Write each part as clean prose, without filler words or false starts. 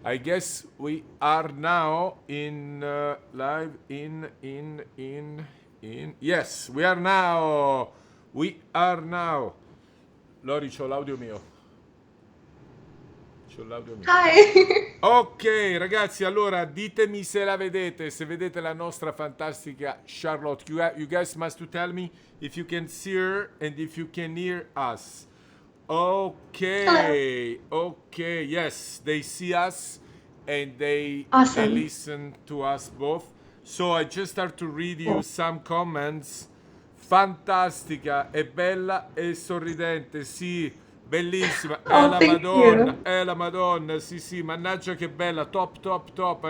I guess we are now in live in. Yes, we are now. We are now. Lori, c'ho l'audio mio. C'ho l'audio mio. Hi. Ok, ragazzi, allora ditemi se la vedete, se vedete la nostra fantastica Charlotte. You guys must to tell me if you can see her and if you can hear us. Hello. Okay, okay, yes, they see us and they Awesome. listen to us both. So I just start to read you some comments. Fantastica, è bella e sorridente, sì, bellissima, Oh, thank you. È la Madonna, sì, sì, mannaggia che bella, top, top, top,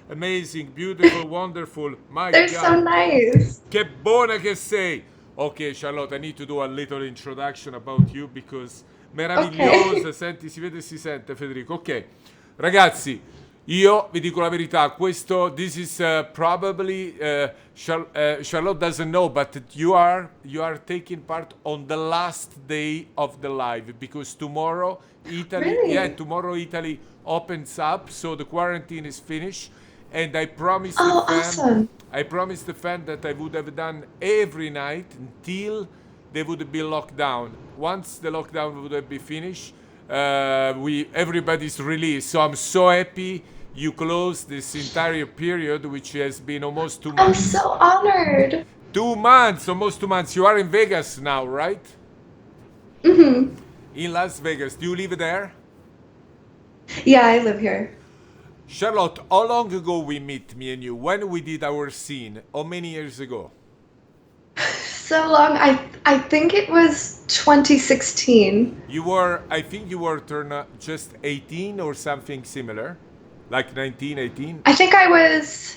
amazing, beautiful, wonderful, my They're so God, nice. che buona che sei. Ok, Charlotte, I need to do a little introduction about you because Okay. meravigliosa, senti, si vede e si sente, Federico. Ok, ragazzi, io vi dico la verità, questo, this is probably, Charlotte doesn't know, but you are taking part on the last day of the live because tomorrow Italy, yeah, Really? tomorrow Italy opens up, so the quarantine is finished, and Oh, awesome. I promised the fan that I would have done every night until they would be locked down. Once the lockdown would have been finished, we everybody's released. So I'm so happy you closed this entire period, which has been almost two I'm months. so honored. 2 months, almost 2 months. You are in Vegas now, right? Hmm. In Las Vegas. Do you live there? Yeah, I live here. Charlotte, how long ago we meet, me and you? When we did our scene? How many years ago? So long. I think it was 2016. I think you were turned just 18 or something similar, like 19, 18, I think I was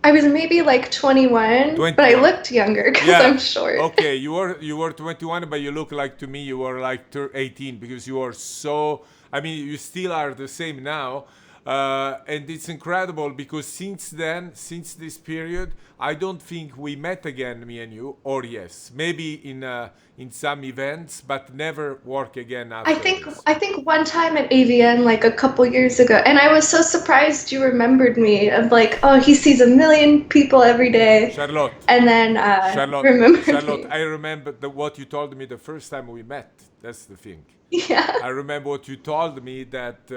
maybe like 21, but I 21. looked younger because Yeah. I'm short. Okay, you were 21, but you look like to me you were like 18 because you are so. I mean, you still are the same now, and it's incredible because since then, since this period, I don't think we met again, me and you, or yes, maybe in some events, but never work again I after think this. I think one time at AVN like a couple years ago, and I was so surprised you remembered me. Of like, oh, he sees a million people every day, Charlotte, and then Charlotte, remembered Charlotte, me. I remember what you told me the first time we met. That's the thing. Yeah. I remember what you told me that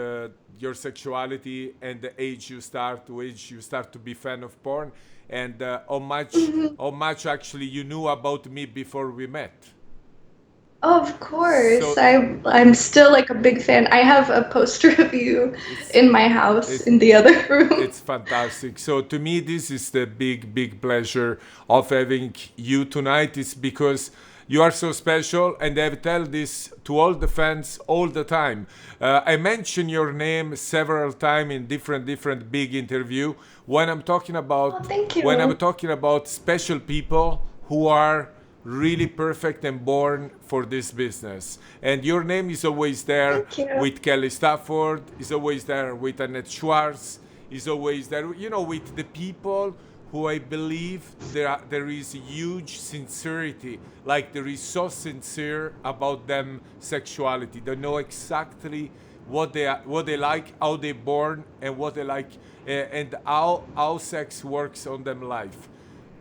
your sexuality and the age you start, to age you start to be fan of porn, and Mhm. how much actually you knew about me before we met. Of course. So I'm still like a big fan. I have a poster of you it's in my house it's in the other room. it's fantastic. So to me, this is the big pleasure of having you tonight. Is because you are so special, and I tell this to all the fans all the time. I mention your name several times in different big interview Oh, thank when I'm you. talking about special people who are really perfect and born for this business. And your name is always there Thank you. with Kelly Stafford, is always there with Annette Schwartz, is always there, with the people who I believe there is huge sincerity, like there is so sincere about them sexuality. They know exactly what they like, how they born, and what they like, and how sex works on them life.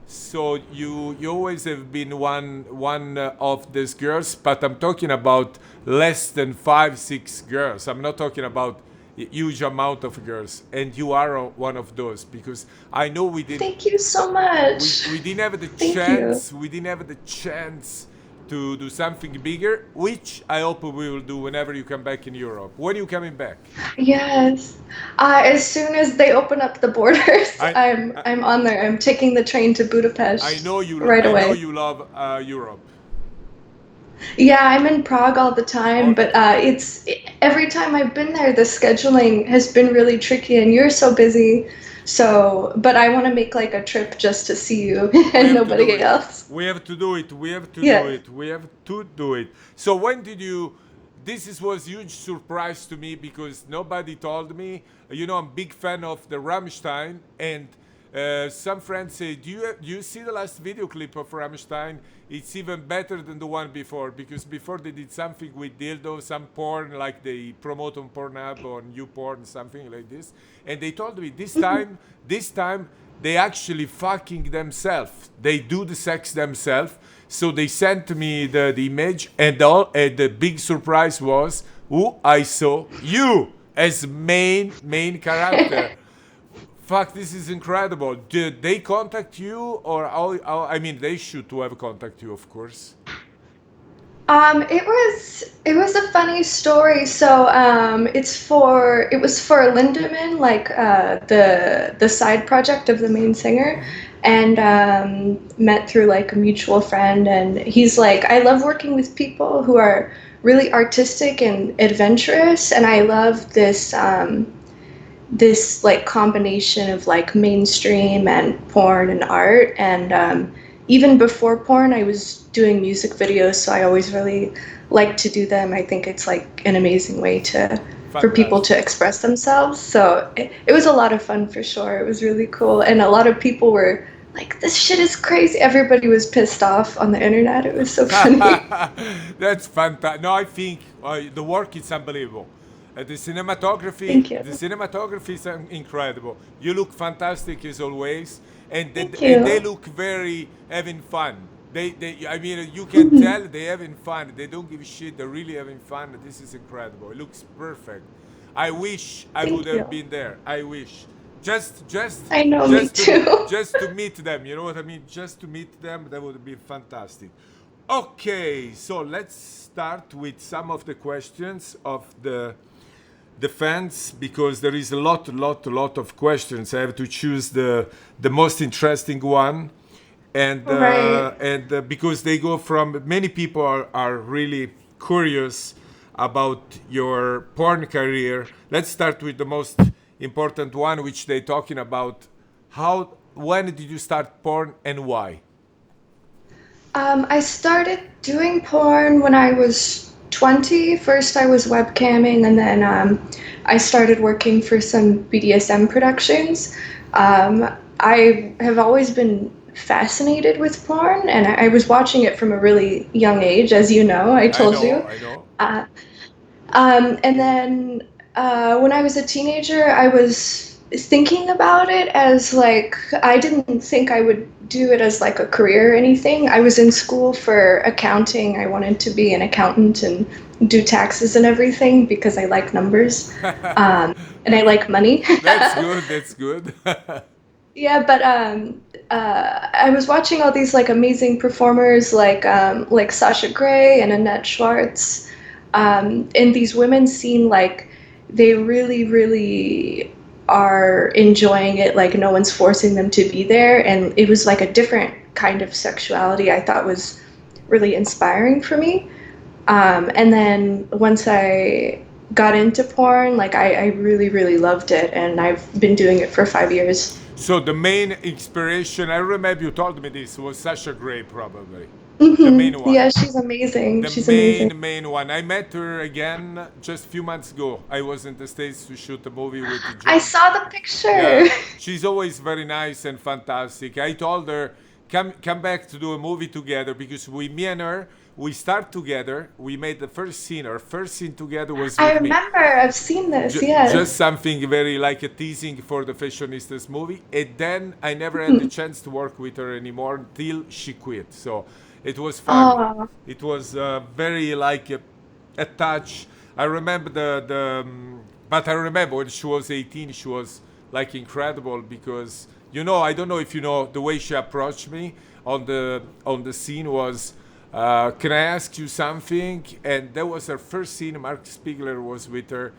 So you always have been one of these girls, but I'm talking about less than 5 6 girls. I'm not talking about a huge amount of girls, and you are one of those because I know Thank you so we, much. we didn't have the Thank you. chance we didn't have the chance to do something bigger, which I hope we will do whenever you come back in Europe. When are you coming back? Yes. As soon as they open up the borders, I I'm on there. I'm taking the train to Budapest right I know away. you love Europe. Yeah, I'm in Prague all the time, Or but every time I've been there, the scheduling has been really tricky, and you're so busy. So, but I want to make like a trip just to see you we and have to do nobody it. else. We have to do it. We have to do Yeah. it. We have to do it. So when did you? Was huge surprise to me because nobody told me. I'm big fan of the Rammstein, and Some friends say, do you see the last video clip of Rammstein? It's even better than the one before, because before they did something with dildo, some porn, like they promote on Pornhub, on YouPorn, something like this. And they told me this time, they actually fucking themselves. They do the sex themselves. So they sent me the image, and the big surprise was, I saw you as main character. Fuck, this is incredible. Did they contact you, or I mean, they should to have contact you, of course. It was a funny story. So it was for Lindemann, like the side project of the main singer, and met through like a mutual friend. And he's like, I love working with people who are really artistic and adventurous, and I love this like combination of like mainstream and porn and art. And even before porn, I was doing music videos, so I always really like to do them. I think it's like an amazing way for people to express themselves. So it was a lot of fun for sure. It was really cool, and a lot of people were like, "This shit is crazy." Everybody was pissed off on the internet. It was so funny. That's fantastic. No, I think the work is unbelievable. Thank you. The cinematography is incredible. You look fantastic as always, and Thank they you. look very having fun. I mean, you can tell they having fun. They don't give a shit. They're really having fun. This is incredible. It looks perfect. I wish I would Thank have you. been there. I wish. Just, just, I know, me too. just to meet them. You know what I mean? Just to meet them. That would be fantastic. Okay, so let's start with some of the questions of the fans, because there is a lot of questions. I have to choose the most interesting one, and Right. because they go from many people are really curious about your porn career. Let's start with the most important one, which they're talking about. When did you start porn and why? I started doing porn when I was 20. First, I was webcamming, and then I started working for some BDSM productions. I have always been fascinated with porn, and I was watching it from a really young age, as you know, I I told know, you. I know. Uh, and then when I was a teenager, I was thinking about it as like, I didn't think I would do it as like a career or anything. I was in school for accounting. I wanted to be an accountant and do taxes and everything because I like numbers, and I that's like money. that's good. That's good. Yeah, but I was watching all these like amazing performers like Sasha Grey and Annette Schwartz, and these women seem like they really are enjoying it. Like no one's forcing them to be there, and it was like a different kind of sexuality I thought was really inspiring for me. And then once I got into porn, like I really loved it, and I've been doing it for 5 years. So the main inspiration, I remember you told me this, was Sasha Grey, probably. The Hmm. main one. Yeah, she's amazing. The She's amazing. main one. I met her again just a few months ago. I was in the States to shoot a movie with I John. saw the picture. Yeah, she's always very nice and fantastic. I told her, come back to do a movie together, because me and her, we start together. We made the first scene. Our first scene together was I with me. remember. I've seen this. Just Yes. something very like a teasing for the Fashionistas movie. And then I never had the chance to work with her anymore until she quit. So it was funny. Oh, It was very like a touch. I remember but I remember when she was 18, she was like incredible, because I don't know if you know, the way she approached me on the scene was, can I ask you something? And that was her first scene. Mark Spiegler was with her.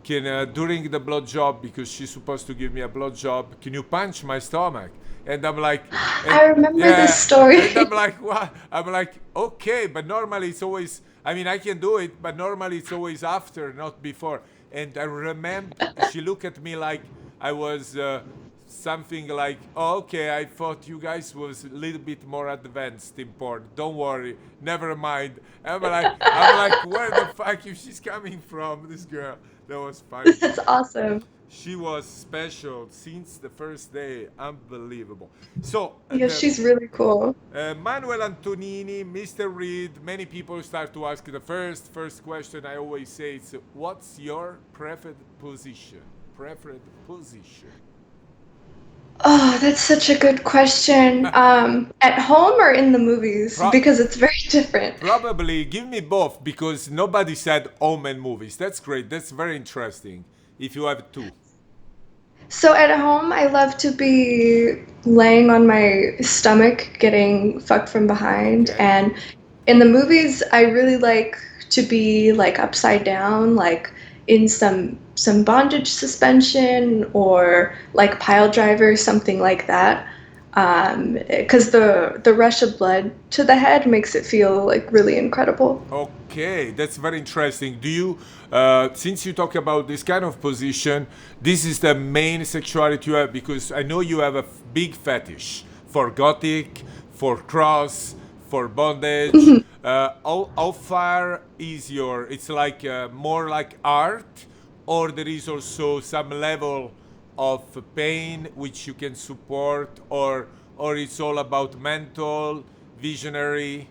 During the blood job, because she's supposed to give me a blood job, can you punch my stomach? And I'm like, and I remember this yeah, and I'm story. like, what? I'm like, okay, but normally it's always, I mean, I can do it, but normally it's always after, not before. And I remember she looked at me like I was something like, oh, okay, I thought you guys was a little bit more advanced in porn. Don't worry, never mind. I'm like, where the fuck is she's coming from? This girl. That was funny. That's awesome. She was special since the first day. Unbelievable. So Yeah, the she's really cool. Manuel Antonini, Mr. Reed. Many people start to ask the first question. I always say it's, what's your preferred position? Preferred position. Oh, that's such a good question. At home or in the movies? Pro- Because it's very different. Probably give me both because nobody said home and movies. That's great. That's very interesting. If you have two. So at home, I love to be laying on my stomach, getting fucked from behind. Okay. And in the movies, I really like to be like upside down, like in some bondage suspension or like pile driver, something like that. Because the rush of blood to the head makes it feel like really incredible. Okay, that's very interesting. Do you, since you talk about this kind of position, this is the main sexuality you have because I know you have a big fetish for gothic, for cross, for bondage. How far is your? It's like more like art, or there is also some level of pain which you can support, or it's all about mental, visionary.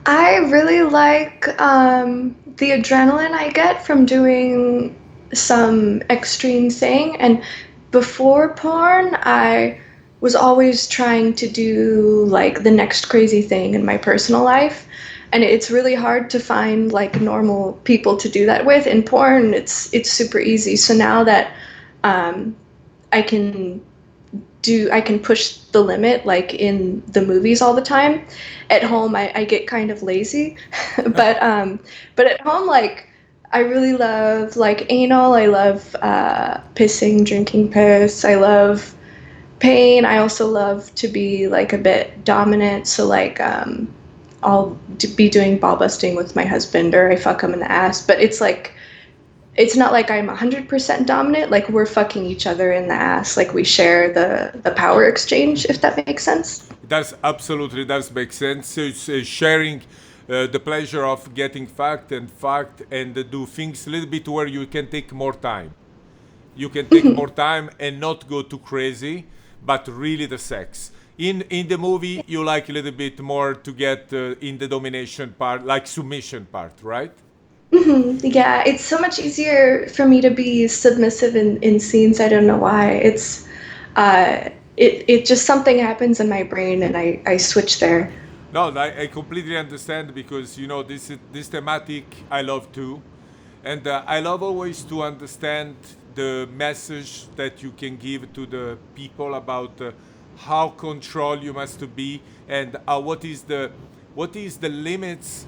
I really like the adrenaline I get from doing some extreme thing. And before porn, I was always trying to do like the next crazy thing in my personal life. And it's really hard to find like normal people to do that with. In porn, it's super easy. So now that um, I can I can push the limit like in the movies all the time. At home I get kind of lazy. But at home like I really love like anal, I love pissing, drinking piss, I love pain. I also love to be like a bit dominant, so like be doing ball busting with my husband or I fuck him in the ass, but it's not like I'm 100% dominant. Like we're fucking each other in the ass. Like we share the power exchange, if that makes sense. That's absolutely does make sense. So it's sharing the pleasure of getting fucked and do things a little bit where you can take more time. You can take more time and not go too crazy, but really the sex. In the movie, you like a little bit more to get in the domination part, like submission part, right? Yeah, it's so much easier for me to be submissive in scenes. I don't know why. It just something happens in my brain and I switch there. No, I completely understand because this thematic I love too, and I love always to understand the message that you can give to the people about how control you must to be and what is the limits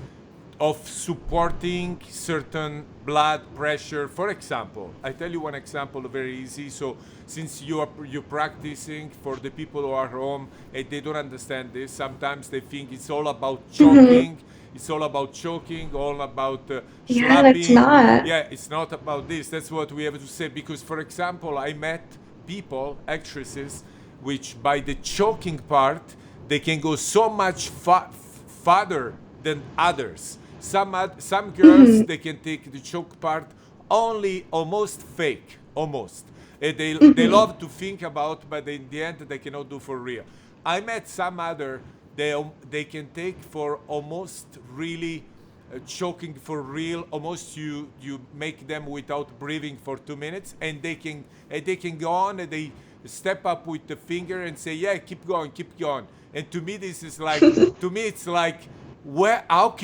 of supporting certain blood pressure. For example, I tell you one example very easy. So since you're practicing for the people who are home and they don't understand this, sometimes they think it's all about choking. It's all about choking, all about Yeah, and it's slapping. not. Yeah, it's not about this. That's what we have to say. Because, for example, I met people, actresses, which by the choking part, they can go so much farther than others. Some girls they can take the choke part only almost fake, almost. They love to think about, but in the end they cannot do for real. I met some other they can take for almost really choking for real. Almost you make them without breathing for 2 minutes, and they can go on and they step up with the finger and say, yeah, keep going, keep going. And to me this is like to me it's like where how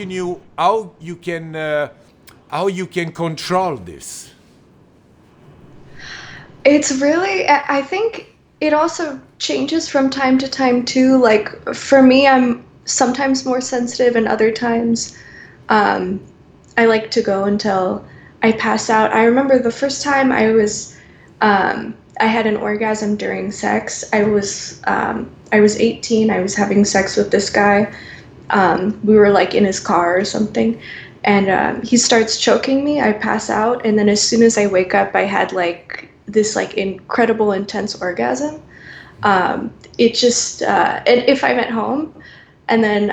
you can control this. It's really, I think it also changes from time to time too. Like for me, I'm sometimes more sensitive and other times um, I like to go until I pass out. I remember the first time I had an orgasm during sex. I was 18. I was having sex with this guy. We were like in his car or something, and he starts choking me. I pass out, and then as soon as I wake up, I had like this like incredible intense orgasm. It just and if I'm at home and then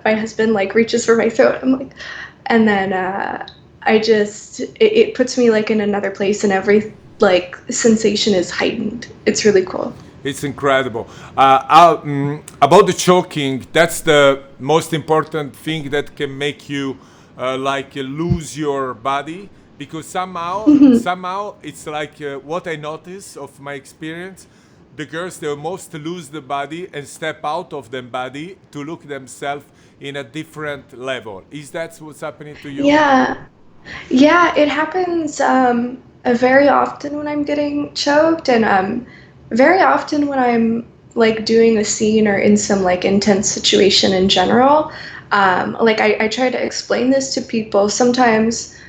my husband like reaches for my throat, I'm like, and then it puts me like in another place, and every like sensation is heightened. It's really cool. It's incredible. About the choking, that's the most important thing that can make you lose your body, because somehow it's like what I notice of my experience. The girls they most lose the body and step out of the body to look themselves in a different level. Is that what's happening to you? Yeah. Yeah, it happens very often when I'm getting choked, and very often when I'm like doing a scene or in some like intense situation in general. Like I try to explain this to people. Sometimes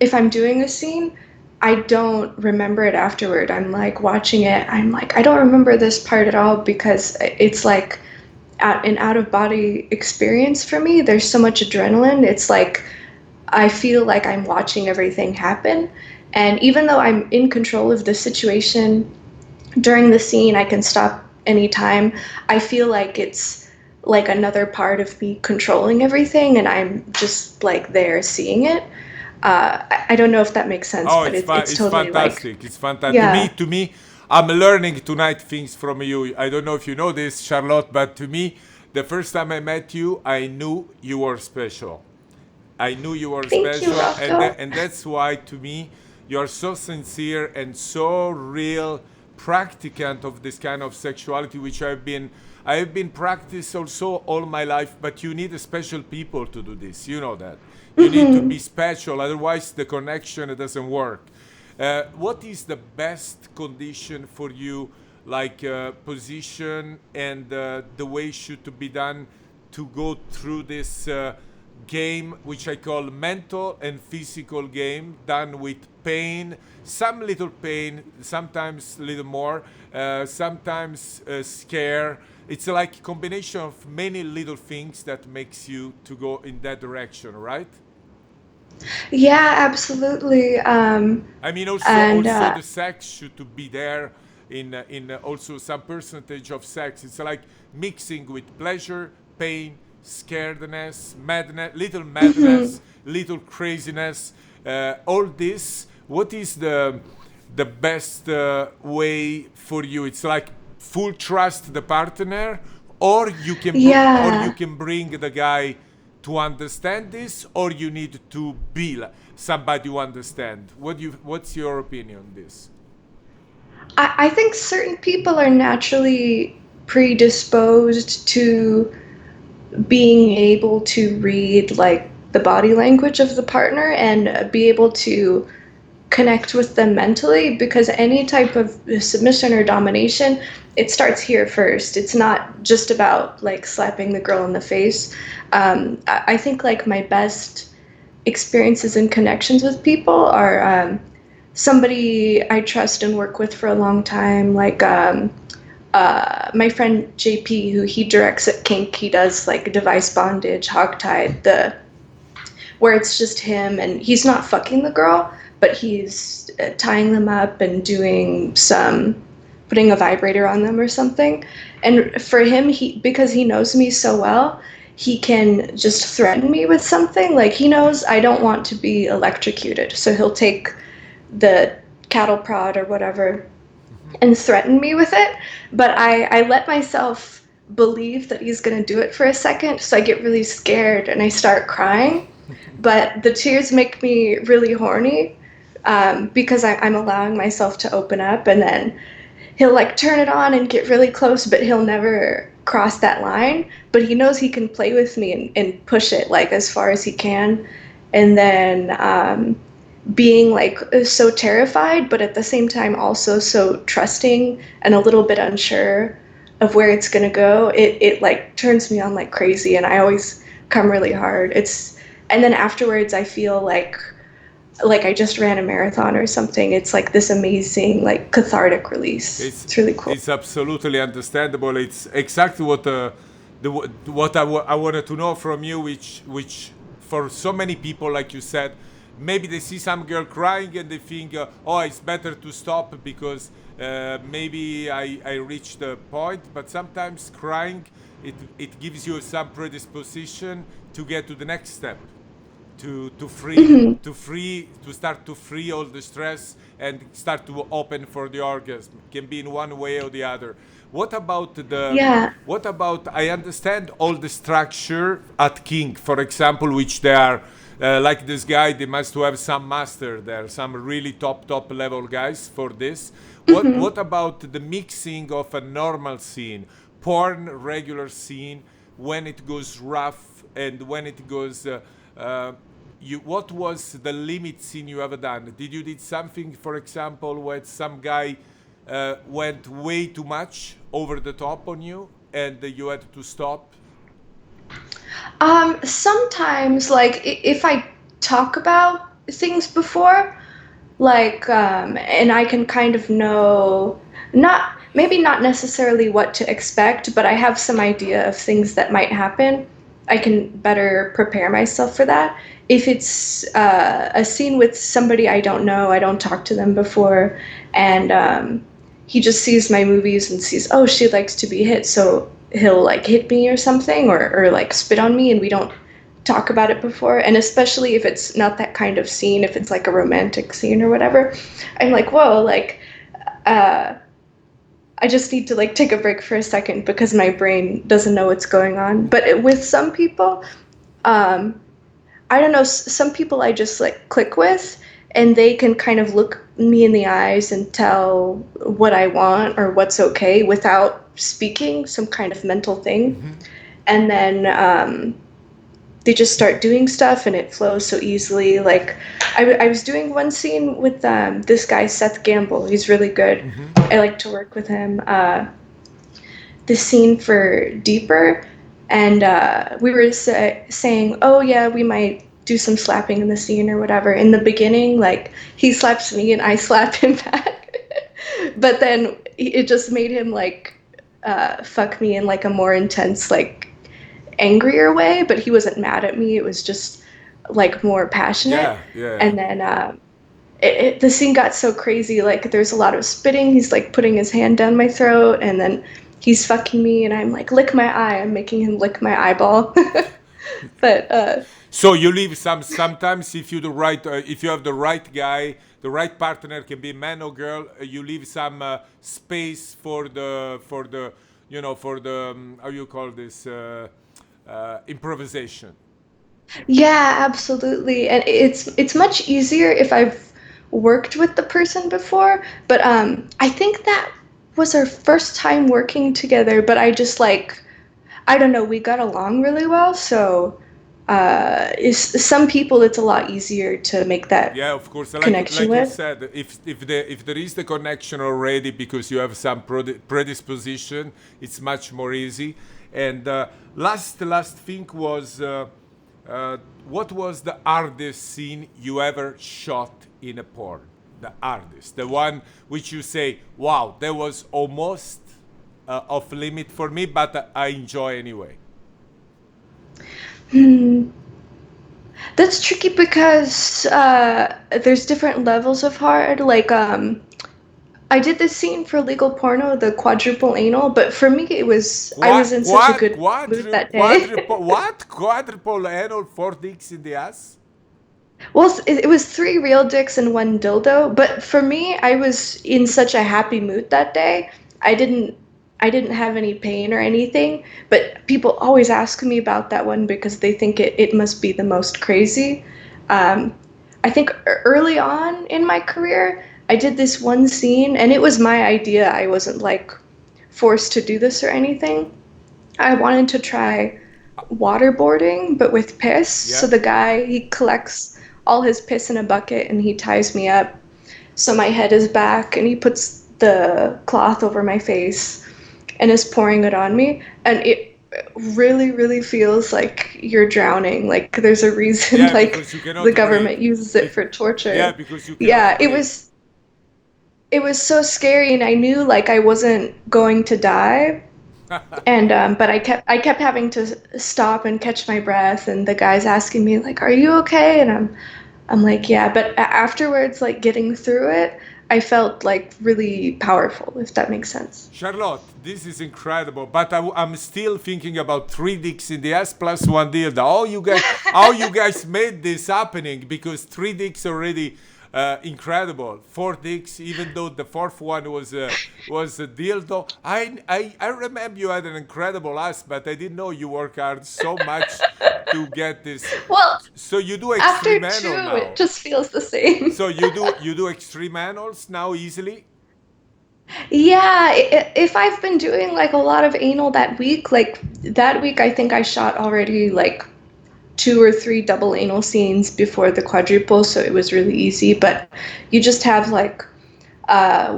if I'm doing a scene, I don't remember it afterward. I'm like watching it, I'm like, I don't remember this part at all because it's like an out of body experience for me. There's so much adrenaline. It's like I feel like I'm watching everything happen. And even though I'm in control of the situation during the scene, I can stop anytime. I feel like it's like another part of me controlling everything, and I'm just like there seeing it. I don't know if that makes sense, Oh, but it's it's totally like, fantastic. It's fantastic. yeah. To me, I'm learning tonight things from you. I don't know if you know this, Charlotte, but to me, the first time I met you, I knew you were special. I knew you were Thank you, special, Rocco. and that's why to me you are so sincere and so real practicant of this kind of sexuality, which I have been practiced also all my life. But you need special people to do this. You know that you need to be special, otherwise the connection doesn't work. What is the best condition for you, like position and the way should to be done to go through this game, which I call mental and physical game, done with pain, some little pain, sometimes a little more, sometimes scare. It's like a combination of many little things that makes you to go in that direction, right? Yeah, absolutely. I mean, And also the sex should to be there in also some percentage of sex. It's like mixing with pleasure, pain, scaredness, madness, little craziness. All this. What is the best way for you? It's like full trust the partner, or you yeah. can bring the guy to understand this, or you need to be somebody who understand. What's your opinion on this? I think certain people are naturally predisposed to being able to read like the body language of the partner and be able to connect with them mentally, because any type of submission or domination, it starts here first. It's not just about like slapping the girl in the face. I think like my best experiences and connections with people are somebody I trust and work with for a long time, like my friend JP, who he directs at Kink. He does like device bondage, hogtied, the where it's just him and he's not fucking the girl, but he's tying them up and doing some putting a vibrator on them or something. And for him, he because he knows me so well, he can just threaten me with something. Like he knows I don't want to be electrocuted, so he'll take the cattle prod or whatever and threaten me with it. But I let myself believe that he's going to do it for a second, so I get really scared and I start crying. But the tears make me really horny, because I'm allowing myself to open up, and then he'll like turn it on and get really close, but he'll never cross that line. But he knows he can play with me and push it like as far as he can. And then being like so terrified, but at the same time also so trusting and a little bit unsure of where it's gonna go, it like turns me on like crazy, and I always come really hard. It's and then afterwards I feel like I just ran a marathon or something. It's like this amazing like cathartic release. It's It's really cool. it's absolutely understandable. It's exactly what what I wanted to know from you, which for so many people, like you said, maybe they see some girl crying and they think, oh, it's better to stop because maybe I reached the point. But sometimes crying, it gives you some predisposition to get to the next step, to free to start to free all the stress and start to open for the orgasm. Can be in one way or the other. What about the Yeah. what about, I understand all the structure at King, for example, which they are like this guy, they must have some master there, some really top level guys for this. What about the mixing of a normal scene, porn regular scene, when it goes rough and when it goes what was the limit scene you ever done? Did something, for example, where some guy went way too much over the top on you and you had to stop? Sometimes, like, if I talk about things before, like, and I can kind of know, not maybe not necessarily what to expect, but I have some idea of things that might happen. I can better prepare myself for that. If it's a scene with somebody I don't know, I don't talk to them before, and he just sees my movies and sees, oh, she likes to be hit, so he'll like hit me or something, or like spit on me, and we don't talk about it before. And especially if it's not that kind of scene, if it's like a romantic scene or whatever, I'm like, whoa, like, uh, I just need to like take a break for a second because my brain doesn't know what's going on. But with some people, um, I don't know, some people I just like click with, and they can kind of look me in the eyes and tell what I want or what's okay without speaking some kind of mental thing. And then they just start doing stuff and it flows so easily. Like I was doing one scene with this guy, Seth Gamble. He's really good. I like to work with him. The scene for Deeper, and we were saying, oh yeah, we might do some slapping in the scene or whatever. In the beginning, like he slaps me and I slap him back, but then it just made him like fuck me in like a more intense, like angrier way. But he wasn't mad at me. It was just like more passionate. Yeah. And then the scene got so crazy. Like there's a lot of spitting. He's like putting his hand down my throat, and then he's fucking me, and I'm like, lick my eye. I'm making him lick my eyeball. But So you leave sometimes if if you have the right guy, the right partner, can be man or girl. You leave some space for the for the how you call this improvisation. yeah, absolutely. And it's much easier if I've worked with the person before. But I think that was our first time working together. But I just like, I don't know, we got along really well. So some people it's a lot easier to make that Yeah, of course. connection Like you with. said, if there is the connection already because you have some predisposition, it's much more easy. And last thing was, what was the hardest scene you ever shot in a porn? The hardest, the one which you say, wow, that was almost off limit for me, but I enjoy anyway. Hmm. That's tricky because there's different levels of hard. Like, I did this scene for legal porno, the quadruple anal, but for me I was in such a good mood that day. Quadruple anal, four dicks in the ass? Well, it was three real dicks and one dildo, but for me, I was in such a happy mood that day. I didn't I didn't have any pain or anything, but people always ask me about that one because they think it must be the most crazy. Um, I think early on in my career, I did this one scene, and it was my idea. I wasn't like forced to do this or anything. I wanted to try waterboarding, but with piss. So Yeah. the guy, he collects all his piss in a bucket and he ties me up. So my head is back and he puts the cloth over my face and is pouring it on me. And it really, really feels like you're drowning. Like there's a reason Yeah, like because you the cannot breathe. government uses it Be- for yeah, torture. because you Yeah, cannot breathe. it was so scary, and I knew like I wasn't going to die. And but I kept having to stop and catch my breath, and the guy's asking me like, "Are you okay?" And I'm like, yeah, but afterwards, like getting through it, I felt like really powerful, if that makes sense. Charlotte, this is incredible, but I'm still thinking about three dicks in the ass plus one dildo. How you guys made this happening? Because three dicks already incredible. Four dicks, even though the fourth one was a dildo. I remember you had an incredible ass, but I didn't know you work hard so much to get this. Well, So you do after extreme anal two, it now. just feels the same. So you do extreme anals now easily. Yeah, if I've been doing like a lot of anal that week, like that week, I think I shot already like two or three double anal scenes before the quadruple, so it was really easy. But you just have like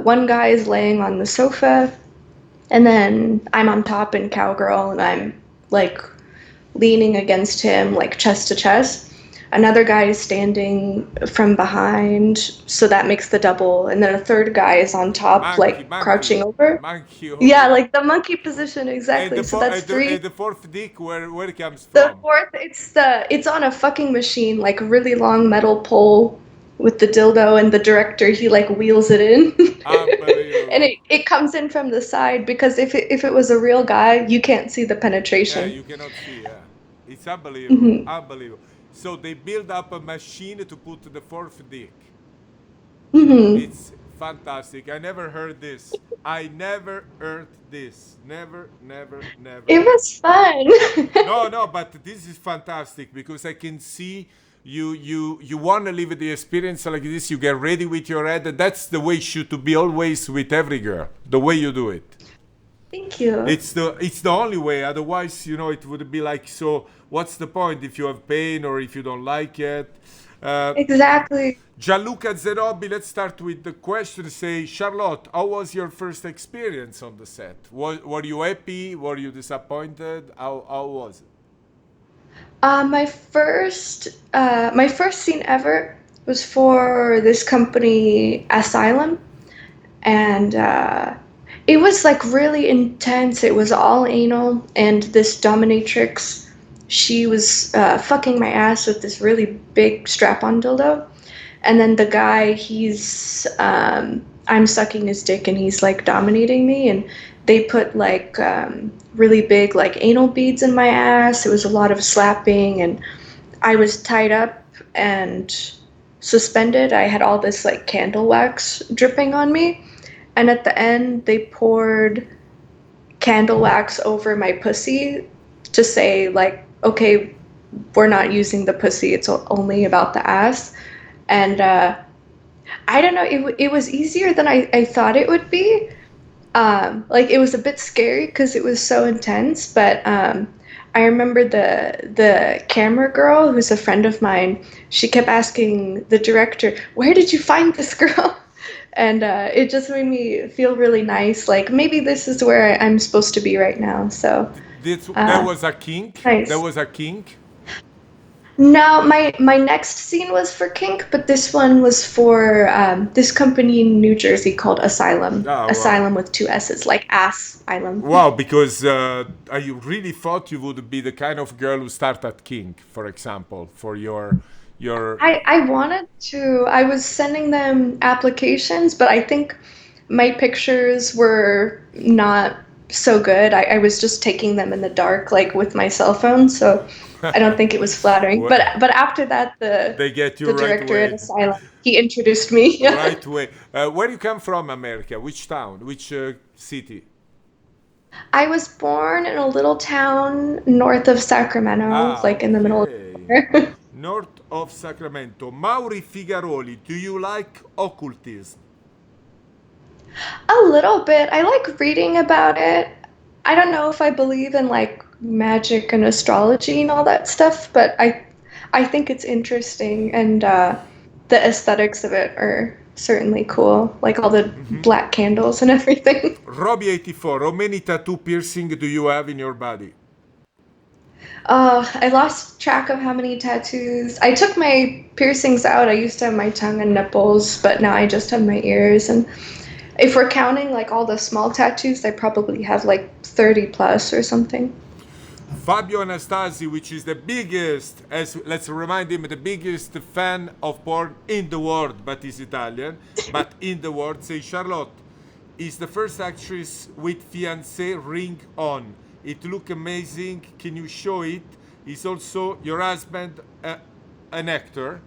one guy is laying on the sofa, and then I'm on top in cowgirl, and I'm like leaning against him, like chest to chest. Another guy is standing from behind, so that makes the double. And then a third guy is on top, Monkey, like crouching over. monkey Yeah, over. like the monkey position, And exactly. So that's and three. the fourth dick, where it comes The from? fourth, it's on a fucking machine, like a really long metal pole with the dildo, and the director he like wheels it in, and Unbelievable. it comes in from the side because if it was a real guy, you can't see the Yeah, penetration. you cannot see. Yeah, it's unbelievable, Hmm. unbelievable. So they build up a machine to put the fourth dick. Hmm. It's fantastic. I never heard this. I never heard this. Never, never, never. It was fun. No, no, but this is fantastic because I can see you want to live the experience like this. You get ready with your head, and that's the way it should to be always with every girl. The way you do it. Thank you. It's the only way. Otherwise, it would be like, so what's the point if you have pain or if you don't like it? Uh, Exactly. Gianluca Zerobi, let's start with the question. Say, Charlotte, how was your first experience on the set? Were you happy? Were you disappointed? How was it? My first scene ever was for this company Asylum, and it was like really intense. It was all anal, and this dominatrix, she was fucking my ass with this really big strap-on dildo, and then the guy, I'm sucking his dick, and he's like dominating me, and they put like really big like anal beads in my ass. It was a lot of slapping, and I was tied up and suspended. I had all this like candle wax dripping on me. And at the end, they poured candle wax over my pussy to say, like, okay, we're not using the pussy, it's only about the ass. And I don't know, it was easier than I thought it would be. Like, it was a bit scary because it was so intense, but I remember the camera girl, who's a friend of mine, she kept asking the director, "Where did you find this girl?" And it just made me feel really nice. Like maybe this is where I'm supposed to be right now. So There uh, was a kink. There nice. was a kink. No, my next scene was for kink, but this one was for this company in New Jersey called Asylum. Oh wow. Asylum with two S's, like ass island. Wow, because I really thought you would be the kind of girl who start at kink, for example, for your I wanted to. I was sending them applications, but I think my pictures were not so good. I was just taking them in the dark, like with my cell phone, so I don't think it was flattering. But Well, but after that, the they get you the right director at away. Asylum, he introduced me. Right way. Where you come from, America? Which town? Which city? I was born in a little town north of Sacramento, Ah, like in the middle of okay. nowhere. North of Sacramento. Mauri Figaroli, do you like occultism? A little bit. I like reading about it. I don't know if I believe in like magic and astrology and all that stuff, but I think it's interesting, and the aesthetics of it are certainly cool, like all the Hmm. black candles and everything. Robbie84, how many tattoo piercing do you have in your body? I lost track of how many tattoos. I took my piercings out. I used to have my tongue and nipples, but now I just have my ears. And if we're counting like all the small tattoos, I probably have like 30 plus or something. Fabio Anastasi, which is the biggest, as let's remind him, the biggest fan of porn in the world, but he's Italian, but in the world, say Charlotte, is the first actress with fiancé ring on. It look amazing. Can you show it? Is also your husband an actor?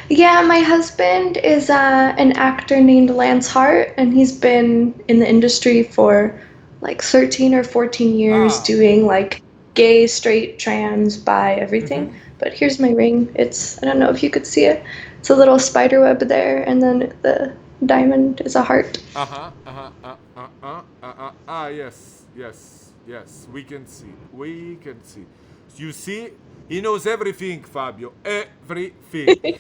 Yeah, my husband is an actor named Lance Hart, and he's been in the industry for like 13 or 14 years Ah, doing like gay, straight, trans, bi, everything. But here's my ring. I don't know if you could see it. It's a little spider web there, and then the diamond is a heart. yes, yes, yes. We can see. We can see. You see, he knows everything, Fabio. Everything.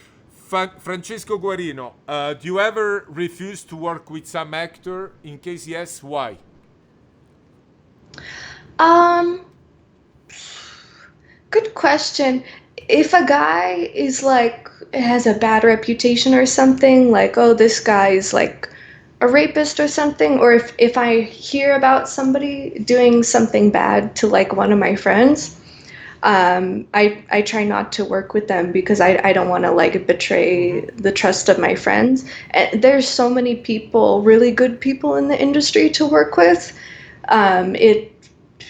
Francesco Guarino, do you ever refuse to work with some actor? In case yes, why? Um, Good question. If a guy is like has a bad reputation or something, like, oh, this guy is like a rapist or something, or if I hear about somebody doing something bad to like one of my friends, I try not to work with them because I don't want to like betray the trust of my friends. And there's so many people, really good people in the industry to work with.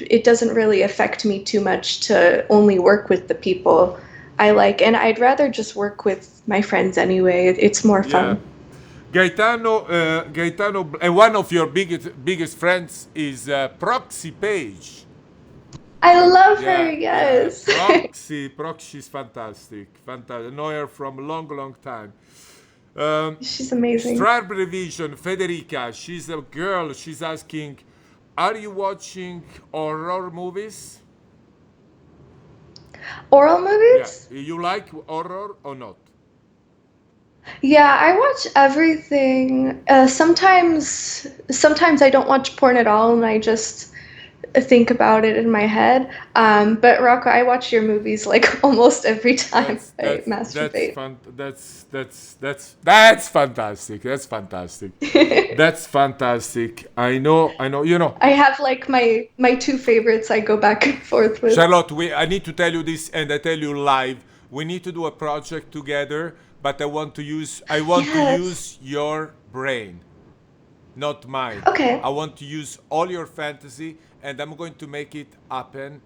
It doesn't really affect me too much to only work with the people I like, and I'd rather just work with my friends anyway. It's more Yeah. fun. Gaetano, and one of your biggest friends is Proxy Page. I love her, Yeah. yes. Proxy is fantastic. Fantastic. I know her from a long, long time. Um, She's amazing. Strawberry Vision, Federica, she's a girl. She's asking, are you watching horror movies? Oral Yeah. movies? You like horror or not? Yeah, I watch everything. Sometimes I don't watch porn at all, and I just think about it in my head. But Rocco, I watch your movies like almost every time That's I that's that's masturbate. fun. That's fantastic. That's fantastic. That's fantastic. I know. You know, I have like my two favorites I go back and forth with. Charlotte. I need to tell you this, and I tell you live. We need to do a project together, but I want to Yes. use your brain, not mine. Okay. I want to use all your fantasy, and I'm going to make it happen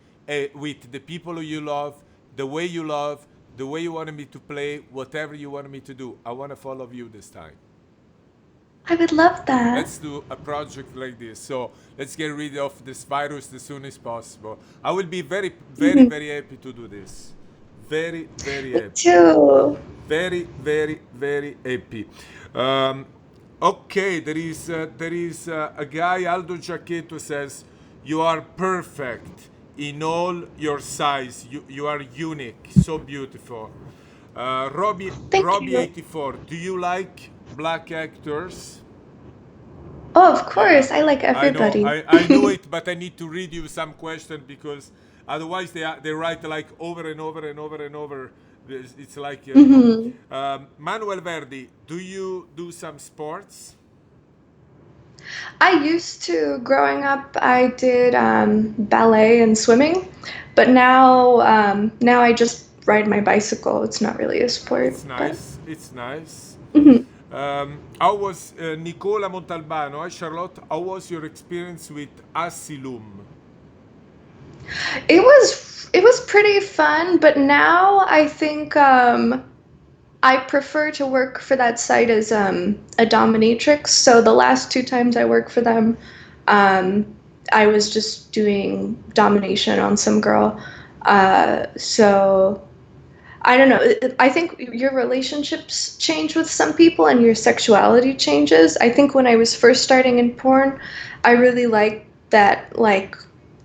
with the people who you love, the way you wanted me to play, whatever you wanted me to do. I want to follow you this time. I would love that. Let's do a project like this. So let's get rid of this virus as soon as possible. I will be very, very, Mhm. very happy to do this. Very, very Me happy. too. Very, very, very happy. Um, okay, there is a guy, Aldo Giacchetto says, you are perfect in all your size. You are unique, so beautiful. Thank Robbie you. 84, do you like black actors? Oh, of Yeah, course. I like I know. everybody. I know it, but I need to read you some question because otherwise they write like over and over and over and over. It's like Hmm. Manuel Verdi. Do you do some sports? I used to, growing up, I did ballet and swimming, but now I just ride my bicycle. It's not really a sport, It's but nice. It's nice. mhm. How was Nicola Montalbano? Hi Charlotte. How was your experience with Asylum? It was pretty fun, but now I think I prefer to work for that site as a dominatrix. So the last two times I worked for them, um, I was just doing domination on some girl. So I don't know. I think your relationships change with some people and your sexuality changes. I think when I was first starting in porn, I really liked that like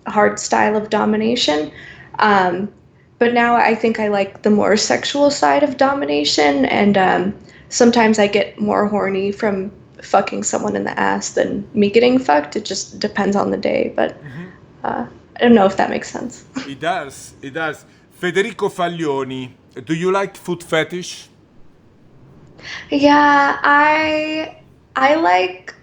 hard style of domination. Um, but now I think I like the more sexual side of domination, and sometimes I get more horny from fucking someone in the ass than me getting fucked. It just depends on the day, but uh, I don't know if that makes sense. It does. It does. Federico Faglioni. Do you like foot fetish? Yeah, I like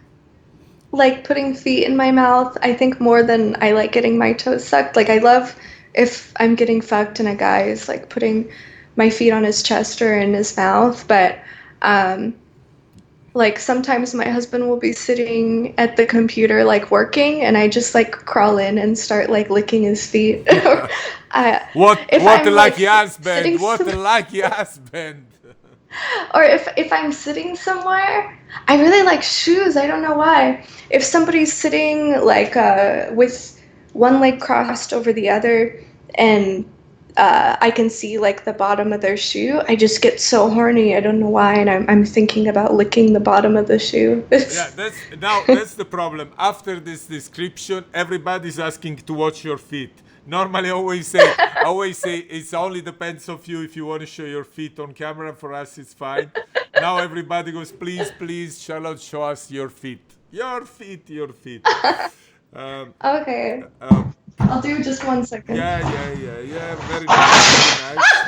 like putting feet in my mouth, I think more than I like getting my toes sucked. Like I love if I'm getting fucked and a guy is like putting my feet on his chest or in his mouth, but um like sometimes my husband will be sitting at the computer like working and I just like crawl in and start like licking his feet. Or if What a I'm like lucky husband! sitting What a lucky husband! or if I'm sitting somewhere, I really like shoes. I don't know why. If somebody's sitting like with one leg crossed over the other, and I can see like the bottom of their shoe, I just get so horny. I don't know why, and I'm thinking about licking the bottom of the shoe. Yeah, that's the problem. After this description, everybody's asking to watch your feet. Normally, I always say it only depends of you if you want to show your feet on camera. For us, it's fine. Now everybody goes, please, please, Charlotte, show us your feet, your feet, your feet. Um, Okay, um, I'll do just 1 second. yeah, yeah, yeah, yeah. Very nice, very nice.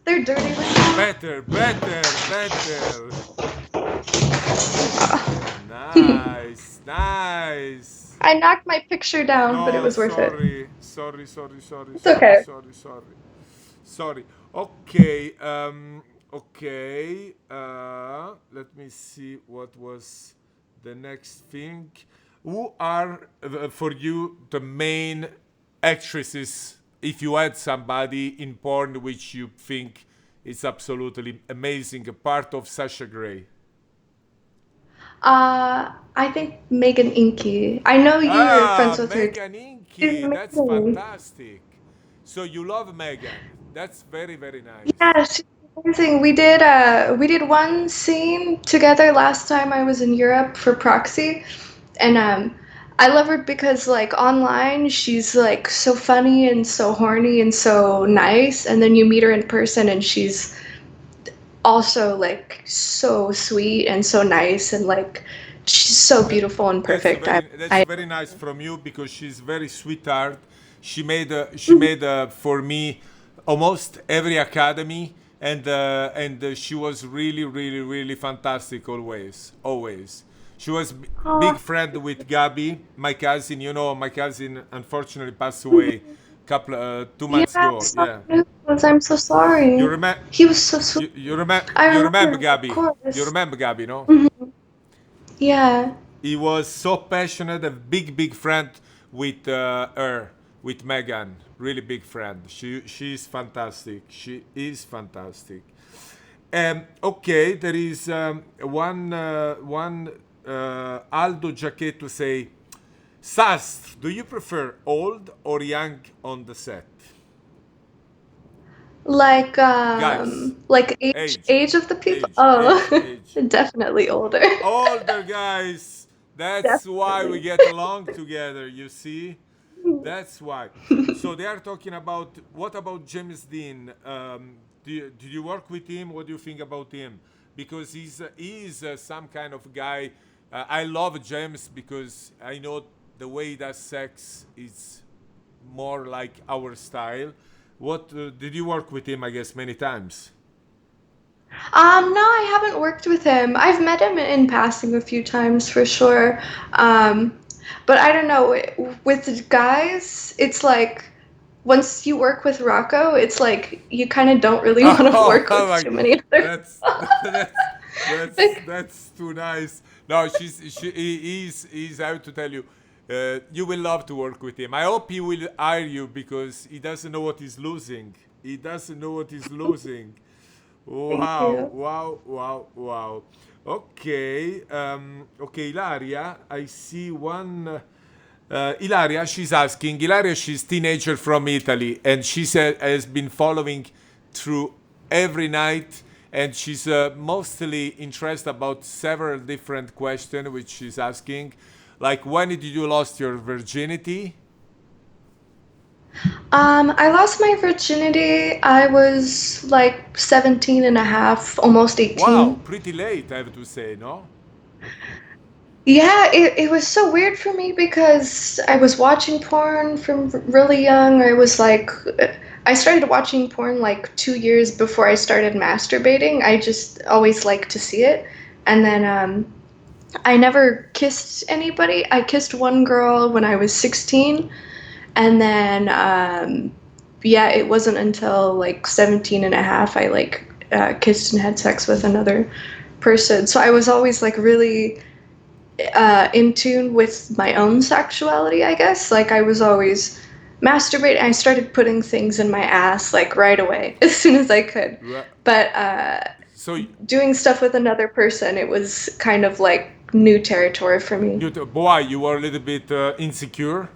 They're dirty looking. Better, better, better. Nice, nice. I knocked my picture down, but it No, was worth it. sorry, sorry, sorry, sorry, It's sorry, okay. sorry, sorry, sorry. Okay, okay. Let me see what was the next thing. Who are for you the main actresses? If you had somebody in porn which you think is absolutely amazing, a part of Sasha Grey. I think Megan Inky. I know you were Ah, friends with her. Megan She's Inky. That's amazing. fantastic. So you love Megan. That's very, very nice. Yeah, she's amazing. We did one scene together last time I was in Europe for Proxy, and I love her because like online she's like so funny and so horny and so nice, and then you meet her in person and she's also like so sweet and so nice and like she's so That, beautiful and that's perfect. very that's I very nice from you because she's very sweetheart. She made for me almost every academy and she was really really fantastic always always. She was big Oh, friend with Gabi, my cousin. You know, my cousin unfortunately passed away couple 2 months yeah, ago. sorry Yeah, news. I'm so you sorry. remember He was so sweet. I you remember remember, of Gabi? You course. remember Gabi, no? Mhm. Yeah. He was so passionate, a big friend with her, with Megan. Really big friend. She's fantastic. She is fantastic. Okay, there is one Aldo Giacchetto say, Sastre, do you prefer old or young on the set? Guys, Like age, age of the people. age, age, Oh, age. definitely older. Older guys. That's why we Definitely. get along together, you see? That's why. So they are talking about what about James Dean? Did you work with him? What do you think about him? Because he's some kind of guy. I love James because I know the way he does sex is more like our style. What did you work with him? I guess many times. No, I haven't worked with him. I've met him in passing a few times for sure. Um, but I don't know. With guys, it's like once you work with Rocco, it's like you kind of don't really want to Oh, work oh with my, too many other that's people. that's that's too nice. No, he's I have to tell you, you will love to work with him. I hope he will hire you because he doesn't know what he's losing. He doesn't know what he's losing. Thank Wow, you. wow, wow, wow. Okay, okay, Ilaria, I see one. Ilaria, she's asking. Ilaria, she's teenager from Italy, and she said has been following through every night, and she's mostly interested about several different questions which she's asking, like when did you lost your virginity? I lost my virginity. I was like 17 and a half, almost Wow, 18. pretty late, I have to say, no? Yeah, it was so weird for me because I was watching porn from really young. I started watching porn like 2 years before I started masturbating. I just always liked to see it. And then I never kissed anybody. I kissed one girl when I was 16, and then yeah, it wasn't until like 17 and a half I like kissed and had sex with another person. So I was always like really in tune with my own sexuality, I guess. Like I was always masturbating. I started putting things in my ass like right away as soon as I could. Ra- But So doing stuff with another person, it was kind of like new territory for me. why you were a little bit insecure?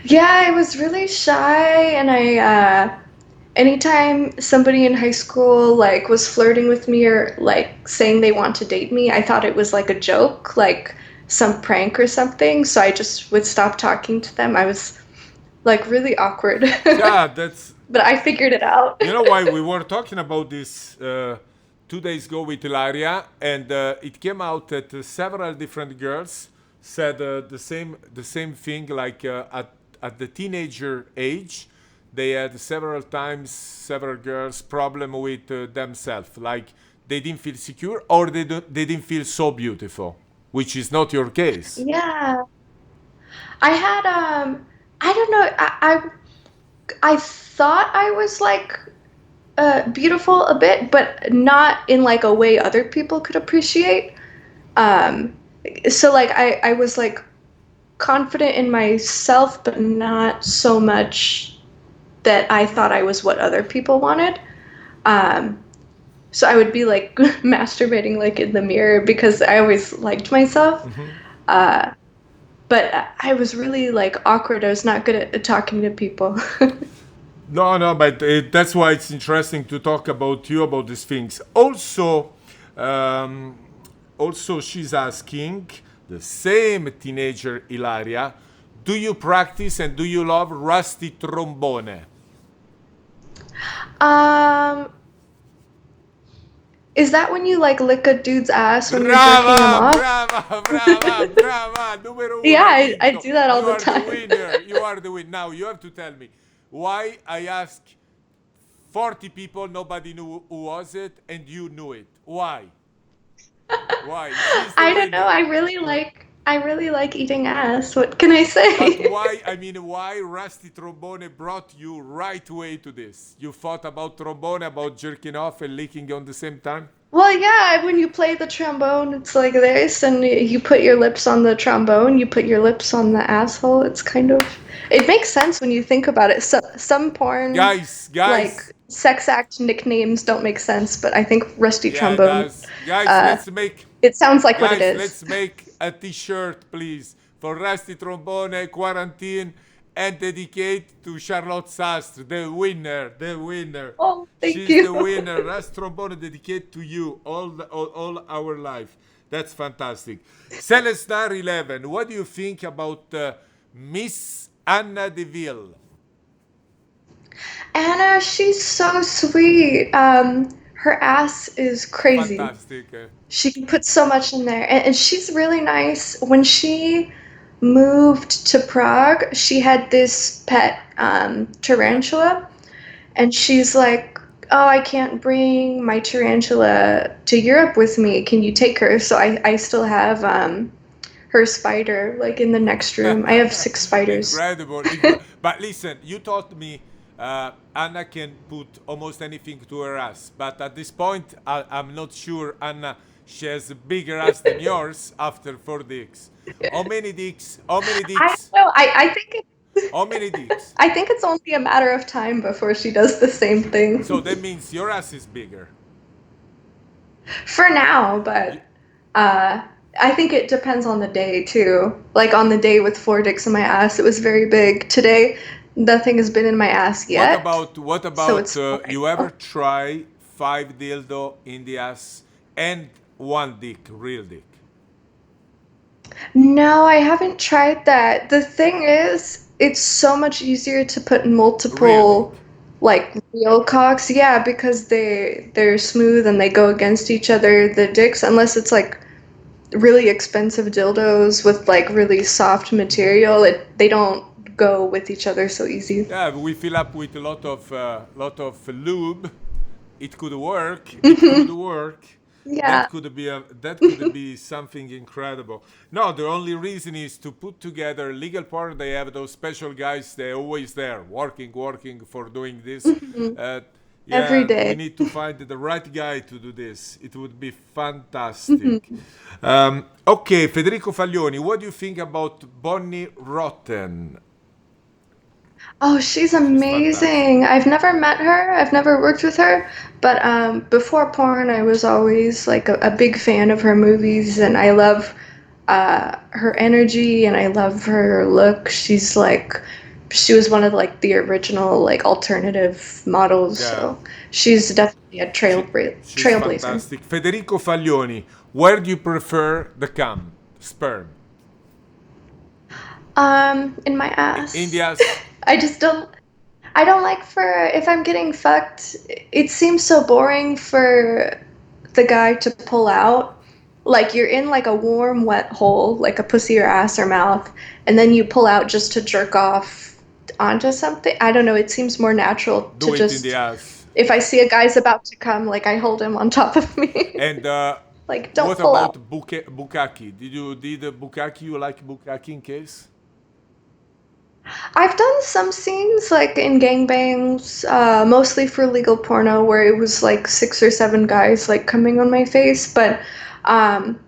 Yeah, I was really shy, and I anytime somebody in high school like was flirting with me or like saying they want to date me, I thought it was like a joke, like some prank or something, so I just would stop talking to them. I was like really awkward. Yeah, that's But I figured it out. you know why we were talking about this 2 days ago with Ilaria, and it came out that several different girls said the same thing. Like at the teenager age, they had several times several girls problem with themselves, like they didn't feel secure or they didn't feel so beautiful, which is not your case. Yeah. I had I don't know, I thought I was like beautiful a bit, but not in like a way other people could appreciate. Um, so like I was like confident in myself, but not so much that I thought I was what other people wanted. Um, so I would be like masturbating like in the mirror because I always liked myself. Uh, but I was really like awkward. I was not good at talking to people. No, no, but that's why it's interesting to talk about you about these things. Um, also, she's asking the same teenager Ilaria, do you practice and do you love rusty trombone? um, is that when you like lick a dude's ass when you're jerking him Brava, off? brava, brava, brava, numero Yeah, uno, hai I vinto. do that all You the are the time. winner. You are the winner. Now you have to tell me why I asked 40 people, nobody knew who was it, and you knew it. Why? Why? She's the I don't know. winner. I really like eating ass. What can I But say? why, I mean, why Rusty Trombone brought you right away to this? You thought about trombone, about jerking off and licking on the same time? Well, yeah, when you play the trombone, it's like this, and you put your lips on the trombone, you put your lips on the asshole. It's kind of, it makes sense when you think about it. So, some porn, Guys, like guys, sex act nicknames don't make sense, but I think rusty yeah, it trombone, does. Guys, uh, it sounds like what it is. let's make a t-shirt, please, for Rusty Trombone Quarantine and dedicate to Charlotte Sastre, the winner. Oh, thank She's the you. winner. Rusty Trombone dedicate to you all our life. That's fantastic. Celestar 11, what do you think about Miss Anna Deville? Anna, she's so sweet. Her ass is crazy. Fantastic. She can put so much in there, and she's really nice. When she moved to Prague, she had this pet Yeah. tarantula, and she's like, "Oh, I can't bring my tarantula to Europe with me. Can you take her?" So I still have her spider like in the next room. I have 6 spiders. Incredible. But listen, you taught me Anna can put almost anything to her ass. But at this point, I'm not sure Anna she has a bigger ass than yours after 4 dicks. How many dicks? How many I dicks? don't know. I think How many dicks? I think it's only a matter of time before she does the same So thing. that means your ass is bigger. For now, but uh, I think it depends on the day too. Like on the day with 4 dicks in my ass, it was very big. Today, nothing has been in my ass yet, What so about it's fine. you ever try 5 dildo in the ass and 1 dick, real dick? No, I haven't tried that. The thing is, it's so much easier to put Real multiple dick. like real cocks, yeah, because they're smooth and they go against each other, the dicks, unless it's like really expensive dildos with like really soft material, they don't go with each other so easy. Yeah, we fill up with a lot of lube. It could work. It could work. Yeah. That could be something incredible. No, the only reason is to put together legal porn. They have those special guys. They're always there, working for doing this. Mhm. Uh, Every yeah, we day. need to find the right guy to do this. It would be fantastic. Mhm. Okay, Federico Faglioni, what do you think about Bonnie Rotten? Oh, she's She's fantastic. amazing. I've never met her. I've never worked with her, but before porn, I was always like a big fan of her movies, and I love her energy and I love her look. She was one of like the original like alternative models, Yeah, so she's definitely a she's trailblazer. fantastic. Federico Faglioni, where do you prefer the cum, sperm? In my ass. India's. I just don't. I don't like for if I'm getting fucked. It seems so boring for the guy to pull out. Like you're in like a warm, wet hole, like a pussy or ass or mouth, and then you pull out just to jerk off onto something. I don't know. It seems more natural to Do it in the just ass. if I see a guy's about to come, like I hold him on top of me. And Like don't what pull about out. Bukkake? Did Bukkake? You like Bukkake in case? I've done some scenes like in gangbangs, mostly for legal porno, where it was like 6 or 7 guys like coming on my face, but um,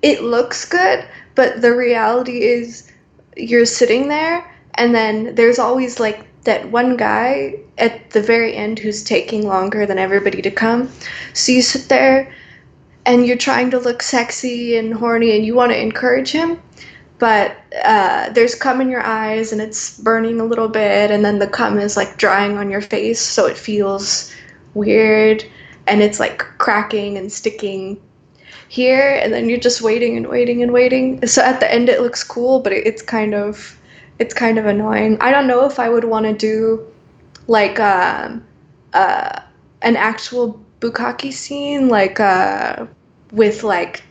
it looks good. But the reality is, you're sitting there, and then there's always like that one guy at the very end who's taking longer than everybody to come. So you sit there and you're trying to look sexy and horny, and you want to encourage him, but there's cum in your eyes and it's burning a little bit, and then the cum is like drying on your face, so it feels weird, and it's like cracking and sticking here, and then you're just waiting and waiting and waiting. So at the end it looks cool, but it's kind of annoying. I don't know if I would want to do like uh, an actual bukkake scene, like with like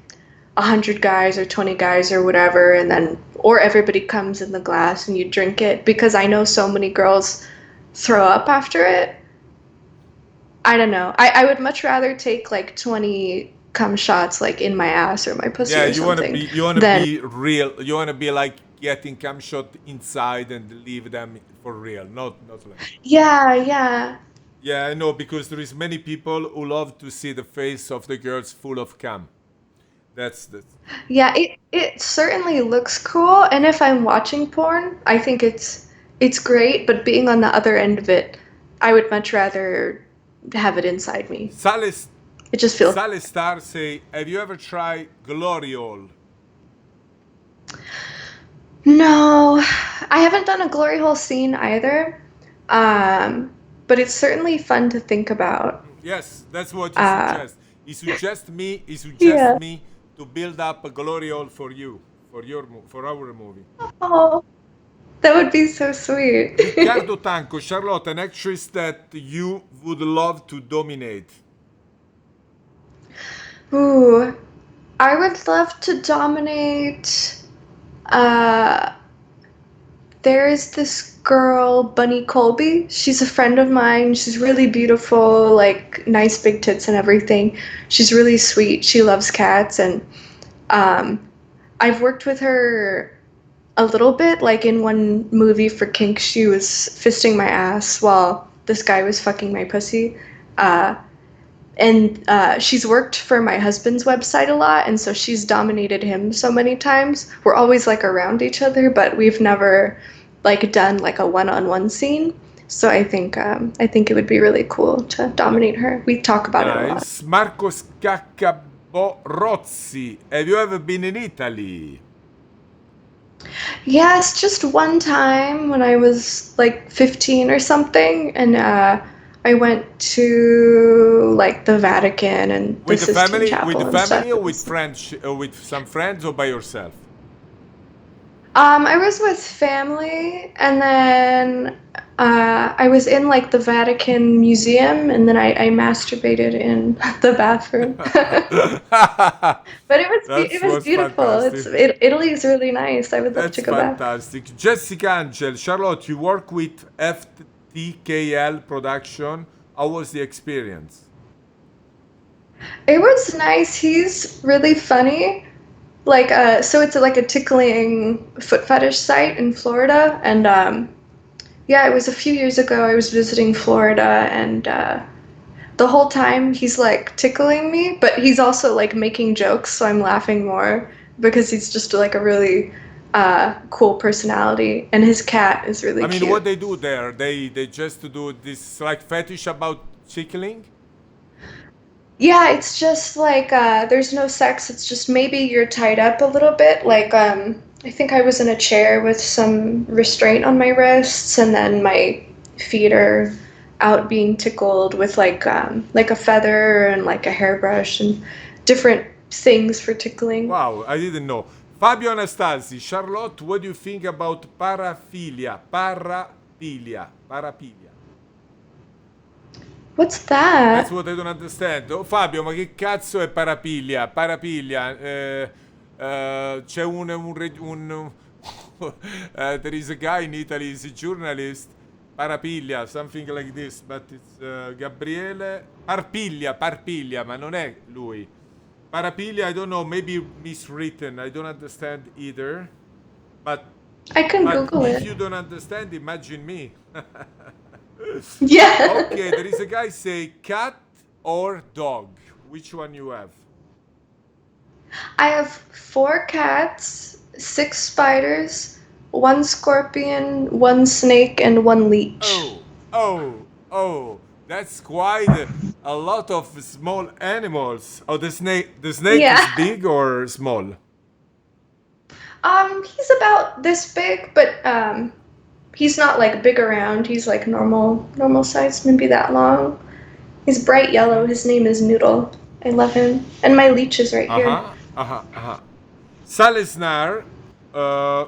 100 guys or 20 guys or whatever, and then or everybody comes in the glass and you drink it, because I know so many girls throw up after it. I don't know. I would much rather take like 20 cum shots like in my ass or my pussy Yeah, or something you wanna than be real. You wanna be like getting cam shot inside and leave them for real. Not like. yeah, yeah. Yeah, I know because there is many people who love to see the face of the girls full of cam. That's Yeah, it certainly looks cool, and if I'm watching porn, I think it's great, but being on the other end of it, I would much rather have it inside me. Sales It just feels. Sale Star say, have you ever tried Glory Hole? No, I haven't done a glory hole scene either. But it's certainly fun to think about. Yes, that's what he Uh, suggests. He suggests yeah. me to build up a Glory Hole for you, for our movie. Oh, that would be so sweet. Riccardo Tanco, Charlotte, an actress that you would love to dominate. Ooh, I would love to dominate. Uh, there is this girl, Bunny Colby. She's a friend of mine. She's really beautiful, like nice big tits and everything. She's really sweet. She loves cats, and um, I've worked with her a little bit. Like in one movie for kink, she was fisting my ass while this guy was fucking my pussy. Uh, and she's worked for my husband's website a lot, and so she's dominated him so many times. We're always like around each other, but we've never like done like a one-on-one scene. So I think it would be really cool to dominate her. We talk about it a lot. Nice. Marco Scaccaborozzi, have you ever been in Italy? Yes, just one time when I was like 15 or something, and I went to like the Vatican and the Sistine With the Chapel and stuff. family, or with friends, with some friends, or by yourself? I was with family, and then I was in like the Vatican Museum, and then I masturbated in the bathroom. But it was Was beautiful. fantastic. Italy is really nice. I would love to That's go back. fantastic. Jessica Angel, Charlotte, you work with FTKL production. How was the experience? It was nice. He's really funny. Like, so it's like a tickling foot fetish site in Florida, and yeah, it was a few years ago. I was visiting Florida, and the whole time he's like tickling me, but he's also like making jokes, so I'm laughing more because he's just like a really cool personality, and his cat is really I mean, cute. what they do there, they just do this like fetish about tickling. Yeah, it's just like there's no sex. It's just maybe you're tied up a little bit. Like I think I was in a chair with some restraint on my wrists, and then my feet are out being tickled with like a feather and like a hairbrush and different things for tickling. Wow, I didn't know. Fabio Anastasi, Charlotte, what do you think about paraphilia? Paraphilia. What's That's that? what I don't understand. Oh, Fabio, ma che cazzo è parapiglia? Parapiglia. C'è there is a guy in Italy, he's a journalist. Parapiglia, something like this, but it's Gabriele. Parpiglia, ma non è lui. Parapiglia, I don't know, maybe miswritten. I don't understand either. But I can but Google if it. you don't understand, imagine me. Yeah. Okay, there is a guy say cat or dog. Which one you have? I have 4 cats, 6 spiders, 1 scorpion, 1 snake, and 1 leech. Oh. That's quite a lot of small animals. Oh, the snake is Yeah. big or small? He's about this big, but he's not like big around. He's like normal size, maybe that long. He's bright yellow. Mm-hmm. His name is Noodle. I love him. And my leech is right here. Uh-huh. Salesnar, uh,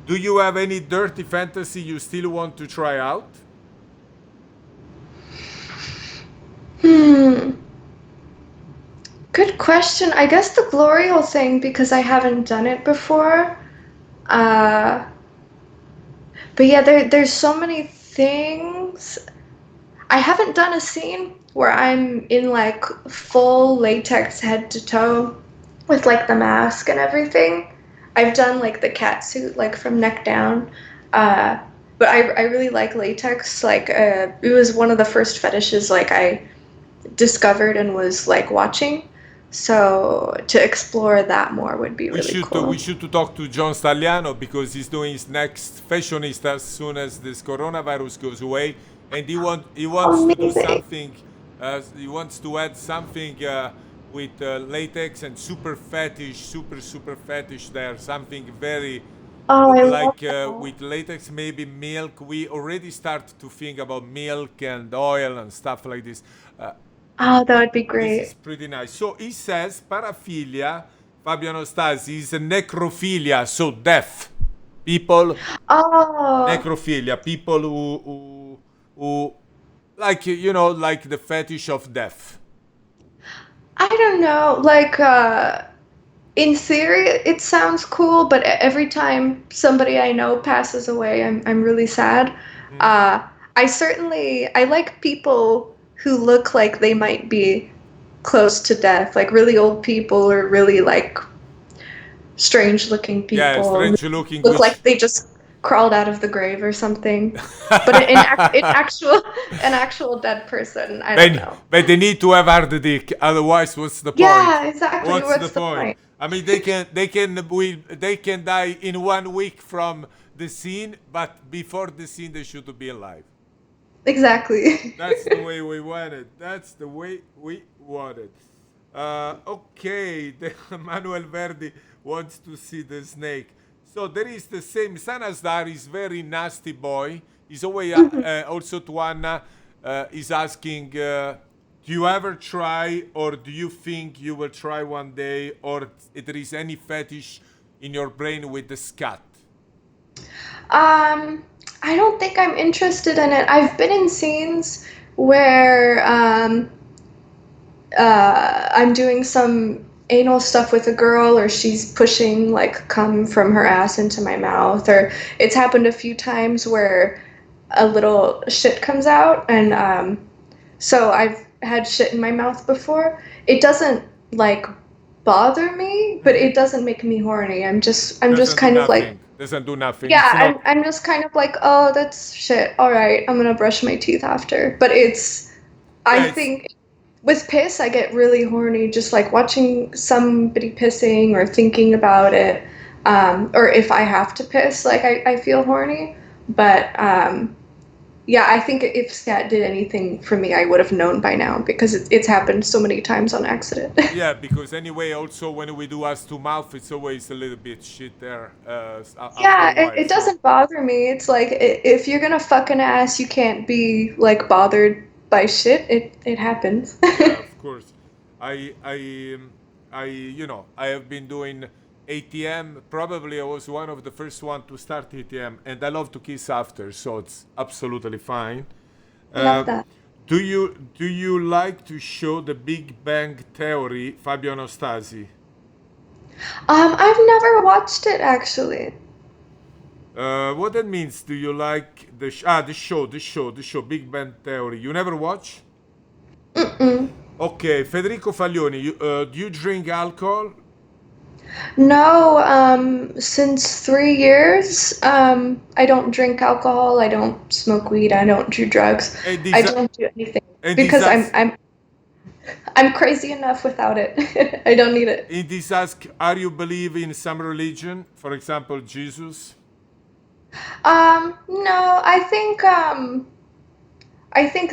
do you have any dirty fantasy you still want to try out? Hmm. Good question. I guess the glory hole thing because I haven't done it before. Uh, but yeah, there's so many things. I haven't done a scene where I'm in like full latex head to toe with like the mask and everything. I've done like the cat suit like from neck down. Uh, but I really like latex. Like it was one of the first fetishes like I discovered and was like watching. So to explore that more would be We really should we cool. should to talk to John Stagliano because he's doing his next fashionista as soon as this coronavirus goes away, and he wants to do Amazing. something. He wants to add something with latex and super fetish there. Something very Oh, I love like that. with latex, maybe milk. We already start to think about milk and oil and stuff like this. Uh, Oh, that would be this is great. pretty nice. So he says paraphilia, Fabio Anastasi, is a necrophilia, so death. People, Oh, necrophilia, people who like, like the fetish of death. I don't know. Like, in theory, it sounds cool, but every time somebody I know passes away, I'm really sad. Hmm? Uh, I like people who look like they might be close to death, like really old people or really like strange looking Yeah, people who strange looking, look which like they just crawled out of the grave or something. But in actual an actual dead person, I don't But, know. but they need to have hard dick. Otherwise, what's the point? Yeah, exactly. What's the What's the point? point? I mean, they can die in 1 week from the scene, but before the scene, they should be alive. Exactly. That's the way we want it. That's the way we want it. Okay, Manuel Verdi wants to see the snake. So there is the same. Sanasdar is very nasty boy. He's always Mhm. also to Anna is asking, do you ever try, or do you think you will try one day, or there is any fetish in your brain with the scat? Um, I don't think I'm interested in it. I've been in scenes where I'm doing some anal stuff with a girl, or she's pushing like cum from her ass into my mouth, or it's happened a few times where a little shit comes out, and so had shit in my mouth before. It doesn't like bother me, but it doesn't make me horny. I'm just Doesn't do kind of like, nothing. Doesn't do nothing. yeah, It's not. I'm just kind of like, oh, that's shit. All right, I'm gonna brush my teeth after. But I Yeah, it's think with piss, I get really horny just like watching somebody pissing or thinking about it. Or if I have to piss, like I feel horny. But yeah, I think if Scat did anything for me, I would have known by now because it's happened so many times on accident. yeah, because anyway, also when we do ass to mouth, it's always a little bit shit there after Yeah, a while. it So doesn't bother me. It's like if you're gonna fuck an ass, you can't be like bothered by shit. It happens. yeah, of course. I I I have been doing ATM. Probably I was one of the first one to start ATM, and I love to kiss after, so it's absolutely fine. Love Uh, that. do you like to show the Big Bang Theory, Fabio Anastasi? I've never watched it actually. What that means? Do you like the show Big Bang Theory? You never watch? Mm-mm. Okay, Federico Faglioni. Do you drink alcohol? No, since 3 years, I don't drink alcohol, I don't smoke weed, I don't do drugs, And I this don't do anything and this because ask I'm crazy enough without it. I don't need it. in this ask, are you believe in some religion? For example, Jesus. No, I think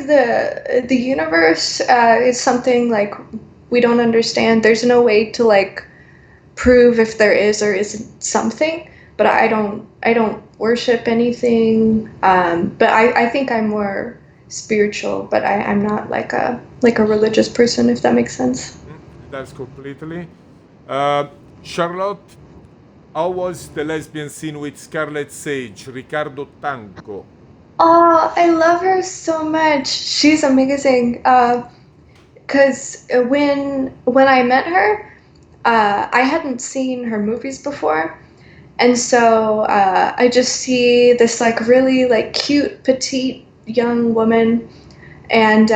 the universe is something like we don't understand. There's no way to like prove if there is or isn't something, but I don't worship anything. But I think I'm more spiritual, but I'm not like a religious person, if that makes sense. That's completely. Uh, Charlotte, how was the lesbian scene with Scarlet Sage, Ricardo Tanco? Oh, I love her so much. She's amazing. Because when I met her, I hadn't seen her movies before, and so I just see this like really like cute petite young woman, and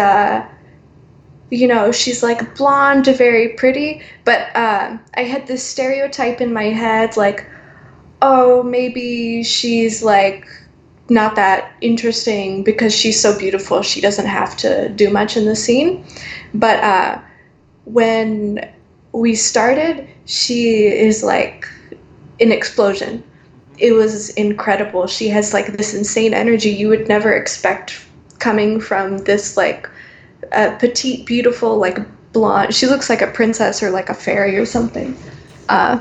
she's like blonde, very pretty, but I had this stereotype in my head like, oh, maybe she's like not that interesting because she's so beautiful she doesn't have to do much in the scene. But when we started, she is like an explosion. It was incredible. She has like this insane energy you would never expect coming from this like petite, beautiful, like blonde. She looks like a princess or like a fairy or something. Uh,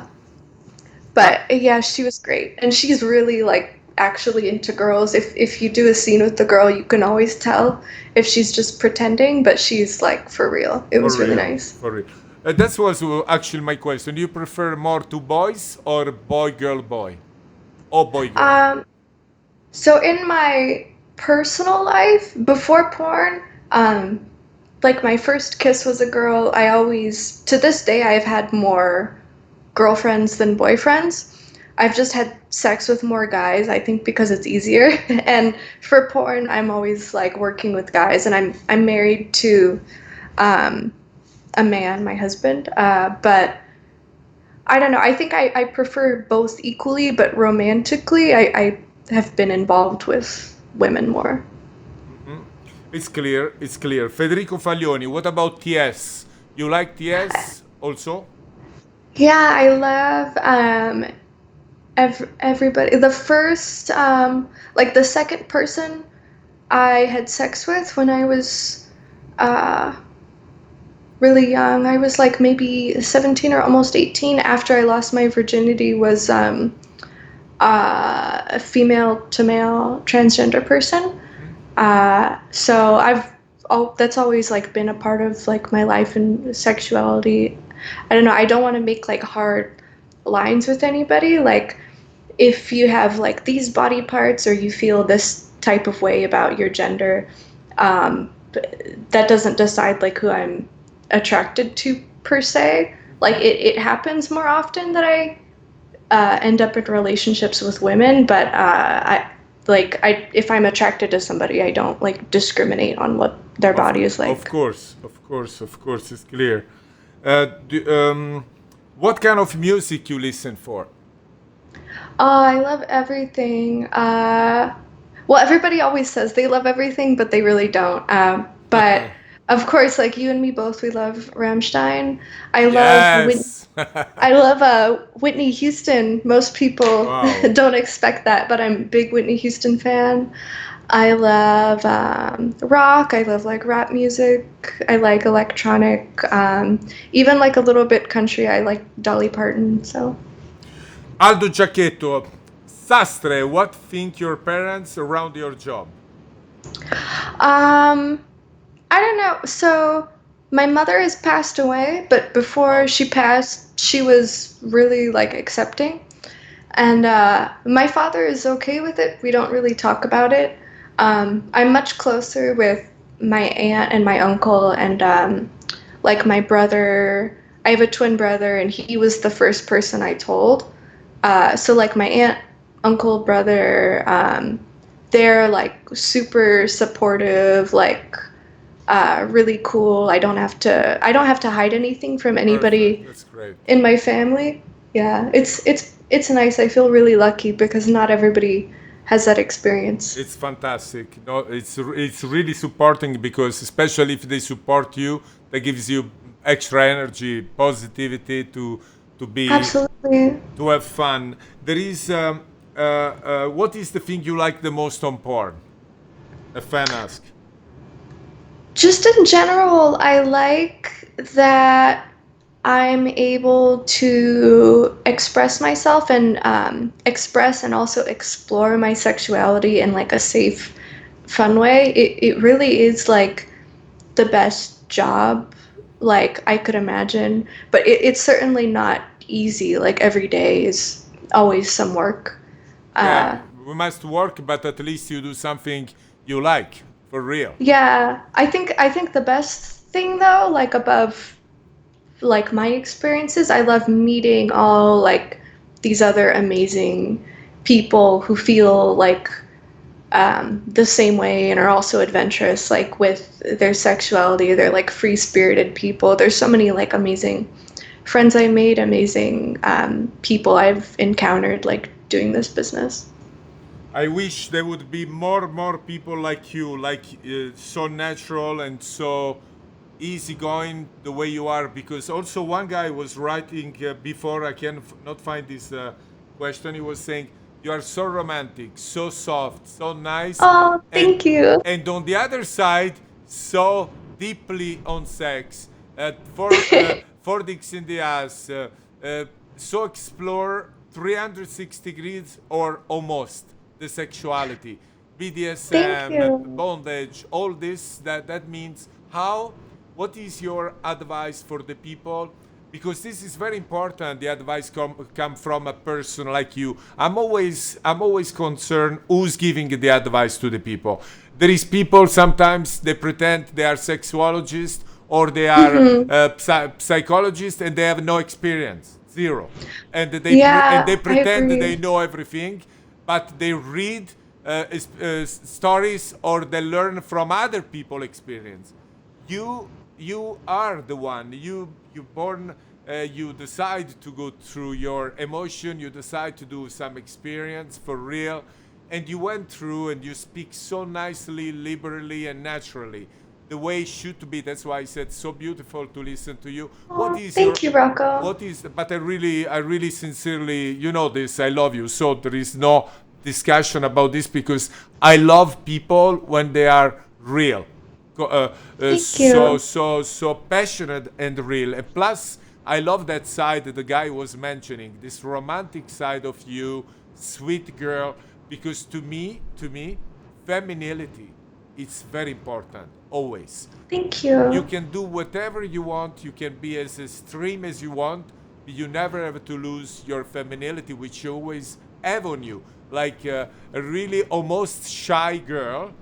But but yeah, she was great, and she's really like actually into girls. If you do a scene with the girl, you can always tell if she's just pretending, but she's like for real. It for was really real, nice. for real. That was actually my question. Do you prefer more to boys or boy, girl, boy? Or boy, girl? Um, so in my personal life, before porn, like my first kiss was a girl. I always, to this day, I've had more girlfriends than boyfriends. I've just had sex with more guys, I think because it's easier. And for porn, I'm always like working with guys, and I'm married to um, a man, my husband. But I don't know. I think I prefer both equally, but romantically, I have been involved with women more. Mhm. It's clear. It's clear. Federico Faglioni. What about TS? You like TS also? Yeah, I love everybody. The first, like the second person I had sex with when I was uh, really young. I was like maybe 17 or almost 18 after I lost my virginity was a female to male transgender person. So that's always like been a part of like my life and sexuality. I don't know. I don't want to make like hard lines with anybody. Like if you have like these body parts or you feel this type of way about your gender, that doesn't decide like who I'm attracted to per se. Like it happens more often that I end up in relationships with women, but like I if I'm attracted to somebody, I don't like discriminate on what their Of body is of like. course, of course, of course, it's clear. What kind of music you listen for? I love everything. Well, everybody always says they love everything, but they really don't. But of course, like you and me both, we love Rammstein. I love Whitney. Yes. I love Whitney Houston. Most people Wow. don't expect that, but I'm a big Whitney Houston fan. I love rock. I love like rap music. I like electronic. Even like a little bit country. I like Dolly Parton. So. Aldo Giacchetto, Sastre, what think your parents around your job? Um, I don't know. So my mother has passed away, but before Oh, she passed, she was really like accepting. And my father is okay with it. We don't really talk about it. I'm much closer with my aunt and my uncle and like my brother. I have a twin brother, and he was the first person I told. So like my aunt, uncle, brother, they're like super supportive, like really cool. I don't have to hide anything from perfect. anybody That's great. in my family. Yeah, it's nice. I feel really lucky because not everybody has that experience. It's fantastic. No, it's really supporting because especially if they support you, that gives you extra energy, positivity to be Absolutely. to have fun. There is what is the thing you like the most on porn? A fan ask. Just in general, I like that I'm able to express myself and express and also explore my sexuality in like a safe, fun way. It really is like the best job like I could imagine, but it's certainly not easy. Like every day is always some work. Yeah, Uh, we must work, but at least you do something you like for real. yeah, I think the best thing though, like above like my experiences, I love meeting all like these other amazing people who feel like the same way and are also adventurous, like with their sexuality. They're like free spirited people. There's so many like amazing friends I made, amazing people I've encountered like doing this business. I wish there would be more people like you, like so natural and so easygoing the way you are. Because also one guy was writing before I can not find this question. He was saying you are so romantic, so soft, so nice, Oh, and thank you. on the other side, so deeply on sex. Four dicks in the ass. So explore 360 degrees or almost the sexuality, Thank BDSM, you. bondage, all this. That means how. What is your advice for the people? Because this is very important. The advice come from a person like you. I'm always concerned who's giving the advice to the people. There is people sometimes they pretend they are sexuologists or they are Hmm. psychologists and they have no experience, zero, and they Yeah, I pretend that they agree. know everything, but they read stories or they learn from other people experience. You are the one. You born. You decide to go through your emotion. You decide to do some experience for real, and you went through and you speak so nicely, liberally, and naturally, the way it should be. That's why I said so beautiful to listen to you. What Oh, is your thank you, Rocco. what is but I really sincerely, you know this, I love you, so there is no discussion about this because I love people when they are real, Thank so you. so passionate and real. And plus, I love that side that the guy was mentioning, this romantic side of you, sweet girl. Because to me, femininity, it's very important always. Thank You you. can do whatever you want. You can be as extreme as you want. But you never have to lose your femininity, which you always have on you, like a really almost shy girl,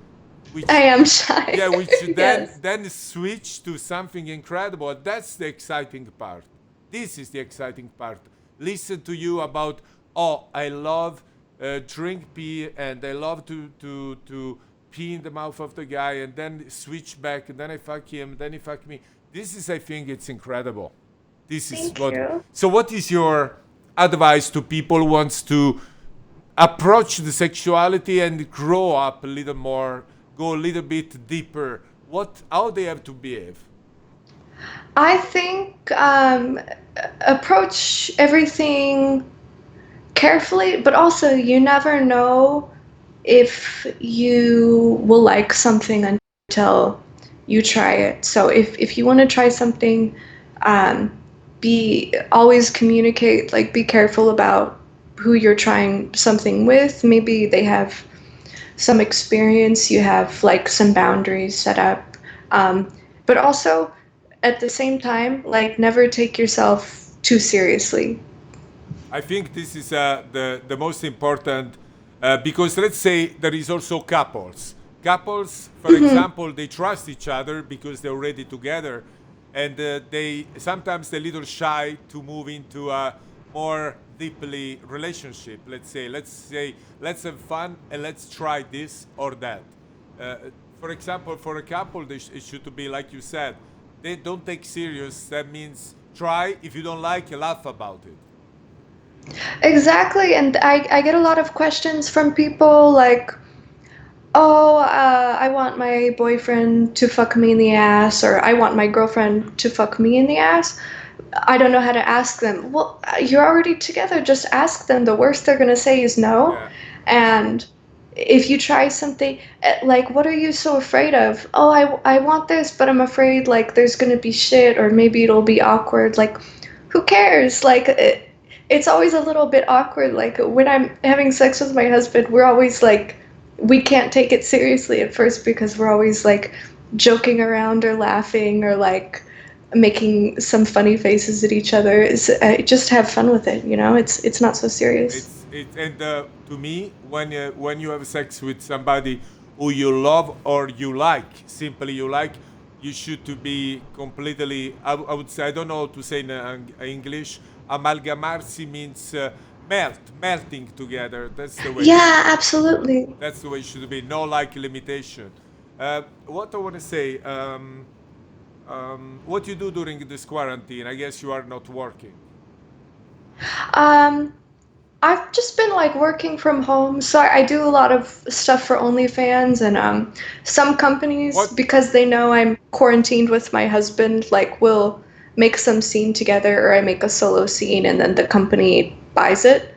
I which am shy. yeah, which then Yes. then switch to something incredible. That's the exciting part. This is the exciting part. Listen to you about, oh, I love drink pee, and I love to pee in the mouth of the guy, and then switch back, and then I fuck him, then he fuck me. This is, I think, it's incredible. This is Thank what. you. So, what is your advice to people who wants to approach the sexuality and grow up a little more, go a little bit deeper? What, how they have to behave? I think approach everything carefully, but also you never know if you will like something until you try it. So if you want to try something, um, be always communicate, like be careful about who you're trying something with. Maybe they have some experience, you have like some boundaries set up. Um, but also at the same time, like never take yourself too seriously. I think this is the most important, because let's say there is also couples. Couples, for Hmm. example, they trust each other because they're already together, and they sometimes they're a little shy to move into a more deeply relationship. Let's say, let's have fun and let's try this or that. Uh, for example, for a couple, it should be like you said. They don't take serious. That means try. If you don't like, you laugh about it. Exactly, and I get a lot of questions from people like, oh, I want my boyfriend to fuck me in the ass, or I want my girlfriend to fuck me in the ass. I don't know how to ask them. Well, you're already together, just ask them. The worst they're gonna say is no. Yeah. And if you try something, like, what are you so afraid of? Oh, I want this, but I'm afraid, like, there's gonna be shit, or maybe it'll be awkward. Like, who cares? Like, it's always a little bit awkward. Like, when I'm having sex with my husband, we're always like, we can't take it seriously at first because we're always like joking around or laughing or like making some funny faces at each other. Just have fun with it, you know? It's not so serious. And to me, when you have sex with somebody who you love or you like, simply you like, you should to be completely. I would say, I don't know how to say in English. Amalgamarsi means melting together. That's the way. Yeah, absolutely. That's the way it should be. No like limitation. What I want to say. What you do during this quarantine? I guess you are not working. Um, I've just been like working from home, so I do a lot of stuff for OnlyFans and some companies What because they know I'm quarantined with my husband, like will make some scene together or I make a solo scene and then the company buys it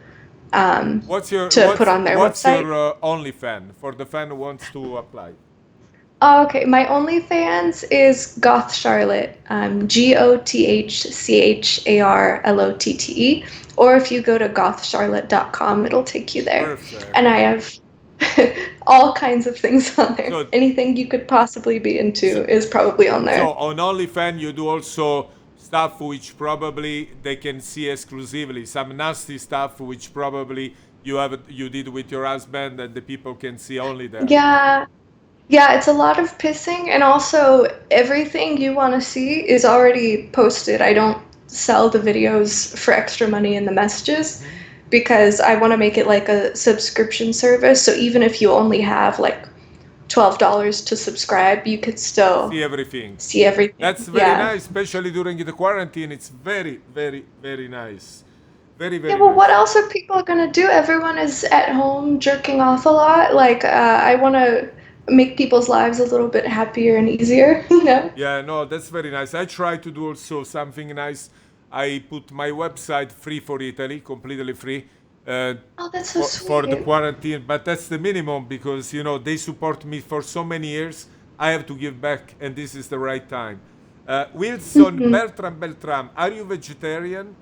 What's your to put on their what's website. your only fan for the fan who wants to apply? Oh, okay, my OnlyFans is Goth Charlotte, GothCharlotte, or if you go to gothcharlotte.com, it'll take you there. Perfect. And I have all kinds of things on there. So Anything you could possibly be so, into is probably on so there. on OnlyFans you do also stuff which probably they can see exclusively. Some nasty stuff which probably you did with your husband and the people can see only there. Yeah, yeah, it's a lot of pissing, and also everything you want to see is already posted. I don't sell the videos for extra money in the messages Hmm. because I want to make it like a subscription service. So even if you only have like $12 to subscribe, you could still See everything. see everything. That's very Yeah. nice, especially during the quarantine. It's very, very, very nice. Very, Yeah, very well, what nice. else are people gonna do? Everyone is at home jerking off a lot. Like, I want to make people's lives a little bit happier and easier, you know? Yeah, no, that's very nice. I try to do also something nice. I put my website free for Italy, completely free, uh, Oh, that's so for the sweet. quarantine. But that's the minimum because they support me for so many years. I have to give back, and this is the right time. Wilson Hmm. Beltram, are you vegetarian?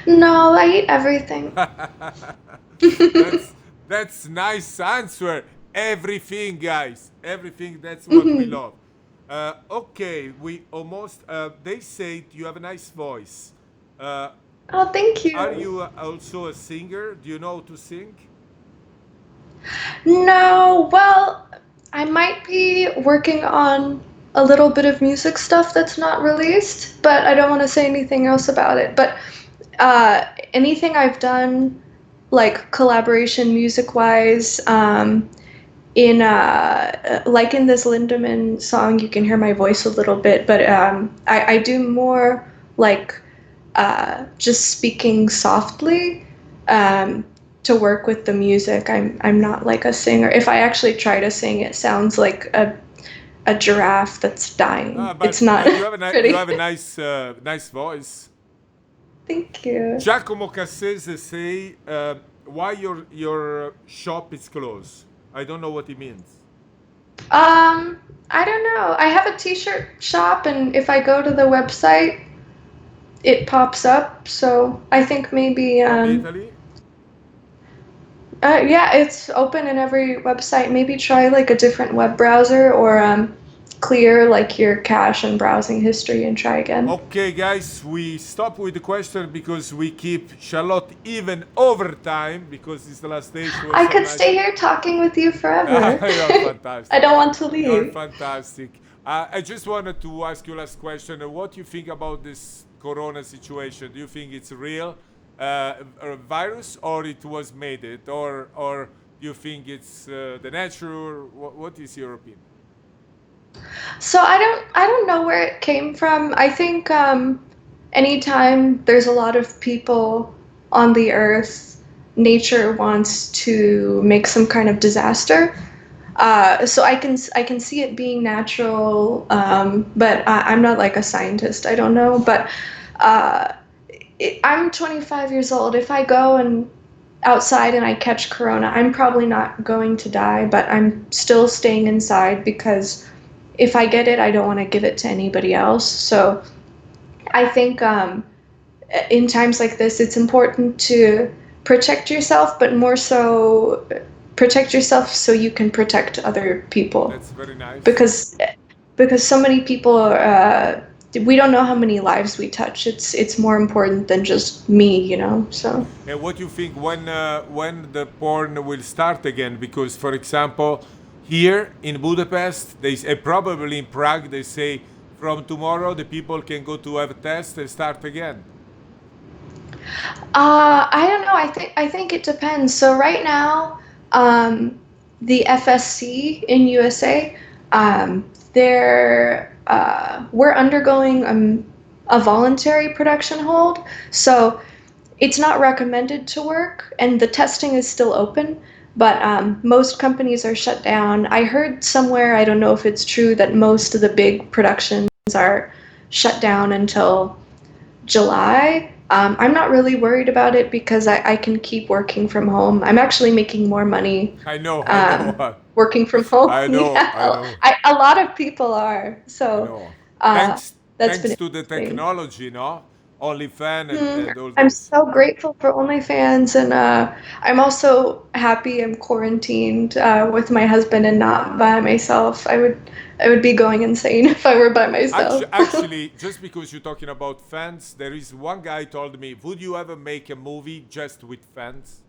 No, I eat everything. that's that's nice answer. Everything, guys. Everything. That's what we Hmm. love. Okay, we almost. They say you have a nice voice. Uh, Oh, thank are you. you also a singer? Do you know how to sing? No, well, I might be working on a little bit of music stuff that's not released, but I don't want to say anything else about it. But uh, anything I've done like collaboration music wise. In like in this Lindemann song, you can hear my voice a little bit, but I do more like just speaking softly to work with the music. I'm not like a singer. If I actually try to sing, it sounds like a giraffe that's dying. It's not But you pretty. have a nice voice. Thank you. Giacomo Cassese say why your shop is closed. I don't know what he means. I don't know. I have a t-shirt shop, and if I go to the website, it pops up. So I think maybe From Italy? yeah, it's open in every website. Maybe try like a different web browser or clear like your cache and browsing history and try again. Okay, guys, we stop with the question because we keep Charlotte even over time because it's the last day. She was I so could nice. stay here talking with you forever. You're fantastic. I don't want to You're leave. fantastic. I just wanted to ask you last question. What do you think about this Corona situation? Do you think it's real a virus, or it was made it, or do you think it's the nature? What is your opinion? So I don't know where it came from. I think anytime there's a lot of people on the earth, nature wants to make some kind of disaster. So I can see it being natural, but I'm not like a scientist. I don't know, but uh, I'm 25 years old. If I go and outside and I catch corona, I'm probably not going to die, but I'm still staying inside because if I get it, I don't want to give it to anybody else. So I think in times like this, it's important to protect yourself, but more so protect yourself so you can protect other people. That's very nice. Because so many people we don't know how many lives we touch. It's more important than just me, you know. So And what do you think when the porn will start again? Because, for example, here in Budapest, probably in Prague, they say from tomorrow the people can go to have a test and start again. I don't know. I think it depends. So right now, the FSC in USA, we're undergoing a voluntary production hold. So it's not recommended to work, and the testing is still open. But most companies are shut down. I heard somewhere, I don't know if it's true, that most of the big productions are shut down until July. I'm not really worried about it because I can keep working from home. I'm actually making more money I know, I know, working from home. I know, I Yeah, know, a lot of people are. I So know. uh, Thanks, that's been thanks to the interesting. technology, no? OnlyFans Hmm. and all I'm this. so grateful for OnlyFans, and I'm also happy I'm quarantined with my husband and not by myself. I would be going insane if I were by myself. Actually, just because you're talking about fans, there is one guy told me, would you ever make a movie just with fans?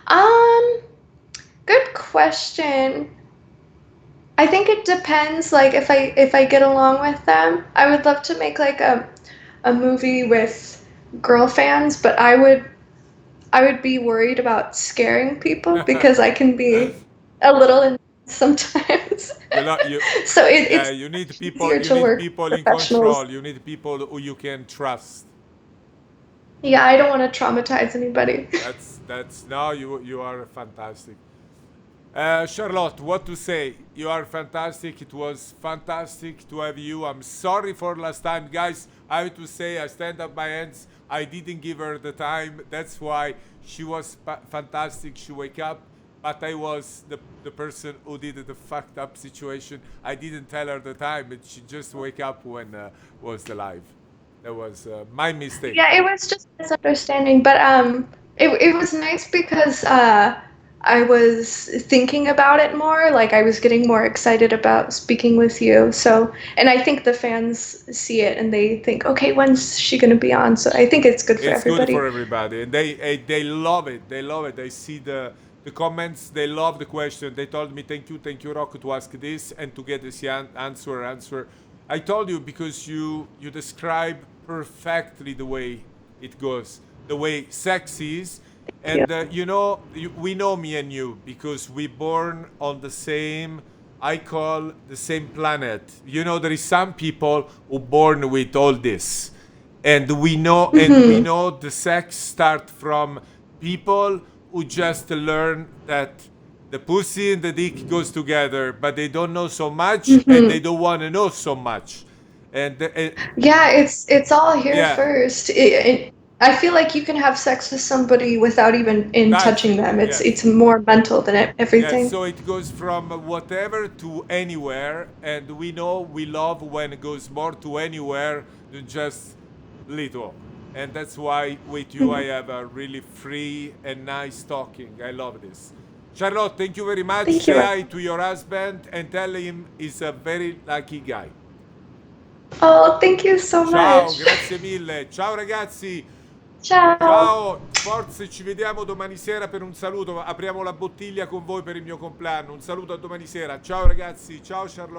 Um, Good question. I think it depends. Like if I get along with them, I would love to make like a movie with girl fans, but I would be worried about scaring people because I can be a little intense sometimes. You know, you So yeah, it's easier you to need work people with in professionals. control. You need people who you can trust. Yeah, I don't want to traumatize anybody. That's now you are fantastic. Charlotte, what to say? You are fantastic. It was fantastic to have you. I'm sorry for last time, guys. I have to say, I stand up my hands. I didn't give her the time. That's why she was fantastic. She wake up, but I was the person who did the fucked up situation. I didn't tell her the time, but she just wake up when was the live. That was my mistake. Yeah, it was just a misunderstanding, but it was nice because I was thinking about it more. Like I was getting more excited about speaking with you. So, and I think the fans see it and they think, okay, when's she gonna be on? So I think it's good for It's good for everybody. everybody, and they love it. They love it. They see the comments. They love the question. They told me, thank you, Rocco, to ask this and to get this answer. I told you because you describe perfectly the way it goes. the way sex is. Thank you. And you know, we know me and you because we born on the same, I call the same planet. You know, there is some people who born with all this, and we know the sex start from people who just learn that the pussy and the dick goes together, but they don't know so much, and they don't want to know so much, and Yeah, it's all here yeah, first. I feel like you can have sex with somebody without even in touching touching them. them, It's yes. more mental than Yeah, everything. so it goes from whatever to anywhere, and we know we love when it goes more to anywhere than just little. And that's why with you I Mhm. have a really free and nice talking. I love this. Charlotte, thank you very much. Thank you, Say hi Rocco. to your husband and tell him he's a very lucky guy. Oh, thank you so Ciao, much. grazie mille. Ciao ragazzi. Ciao. Ciao, forse ci vediamo domani sera per un saluto. Apriamo la bottiglia con voi per il mio compleanno. Un saluto a domani sera. Ciao ragazzi, ciao Charlotte.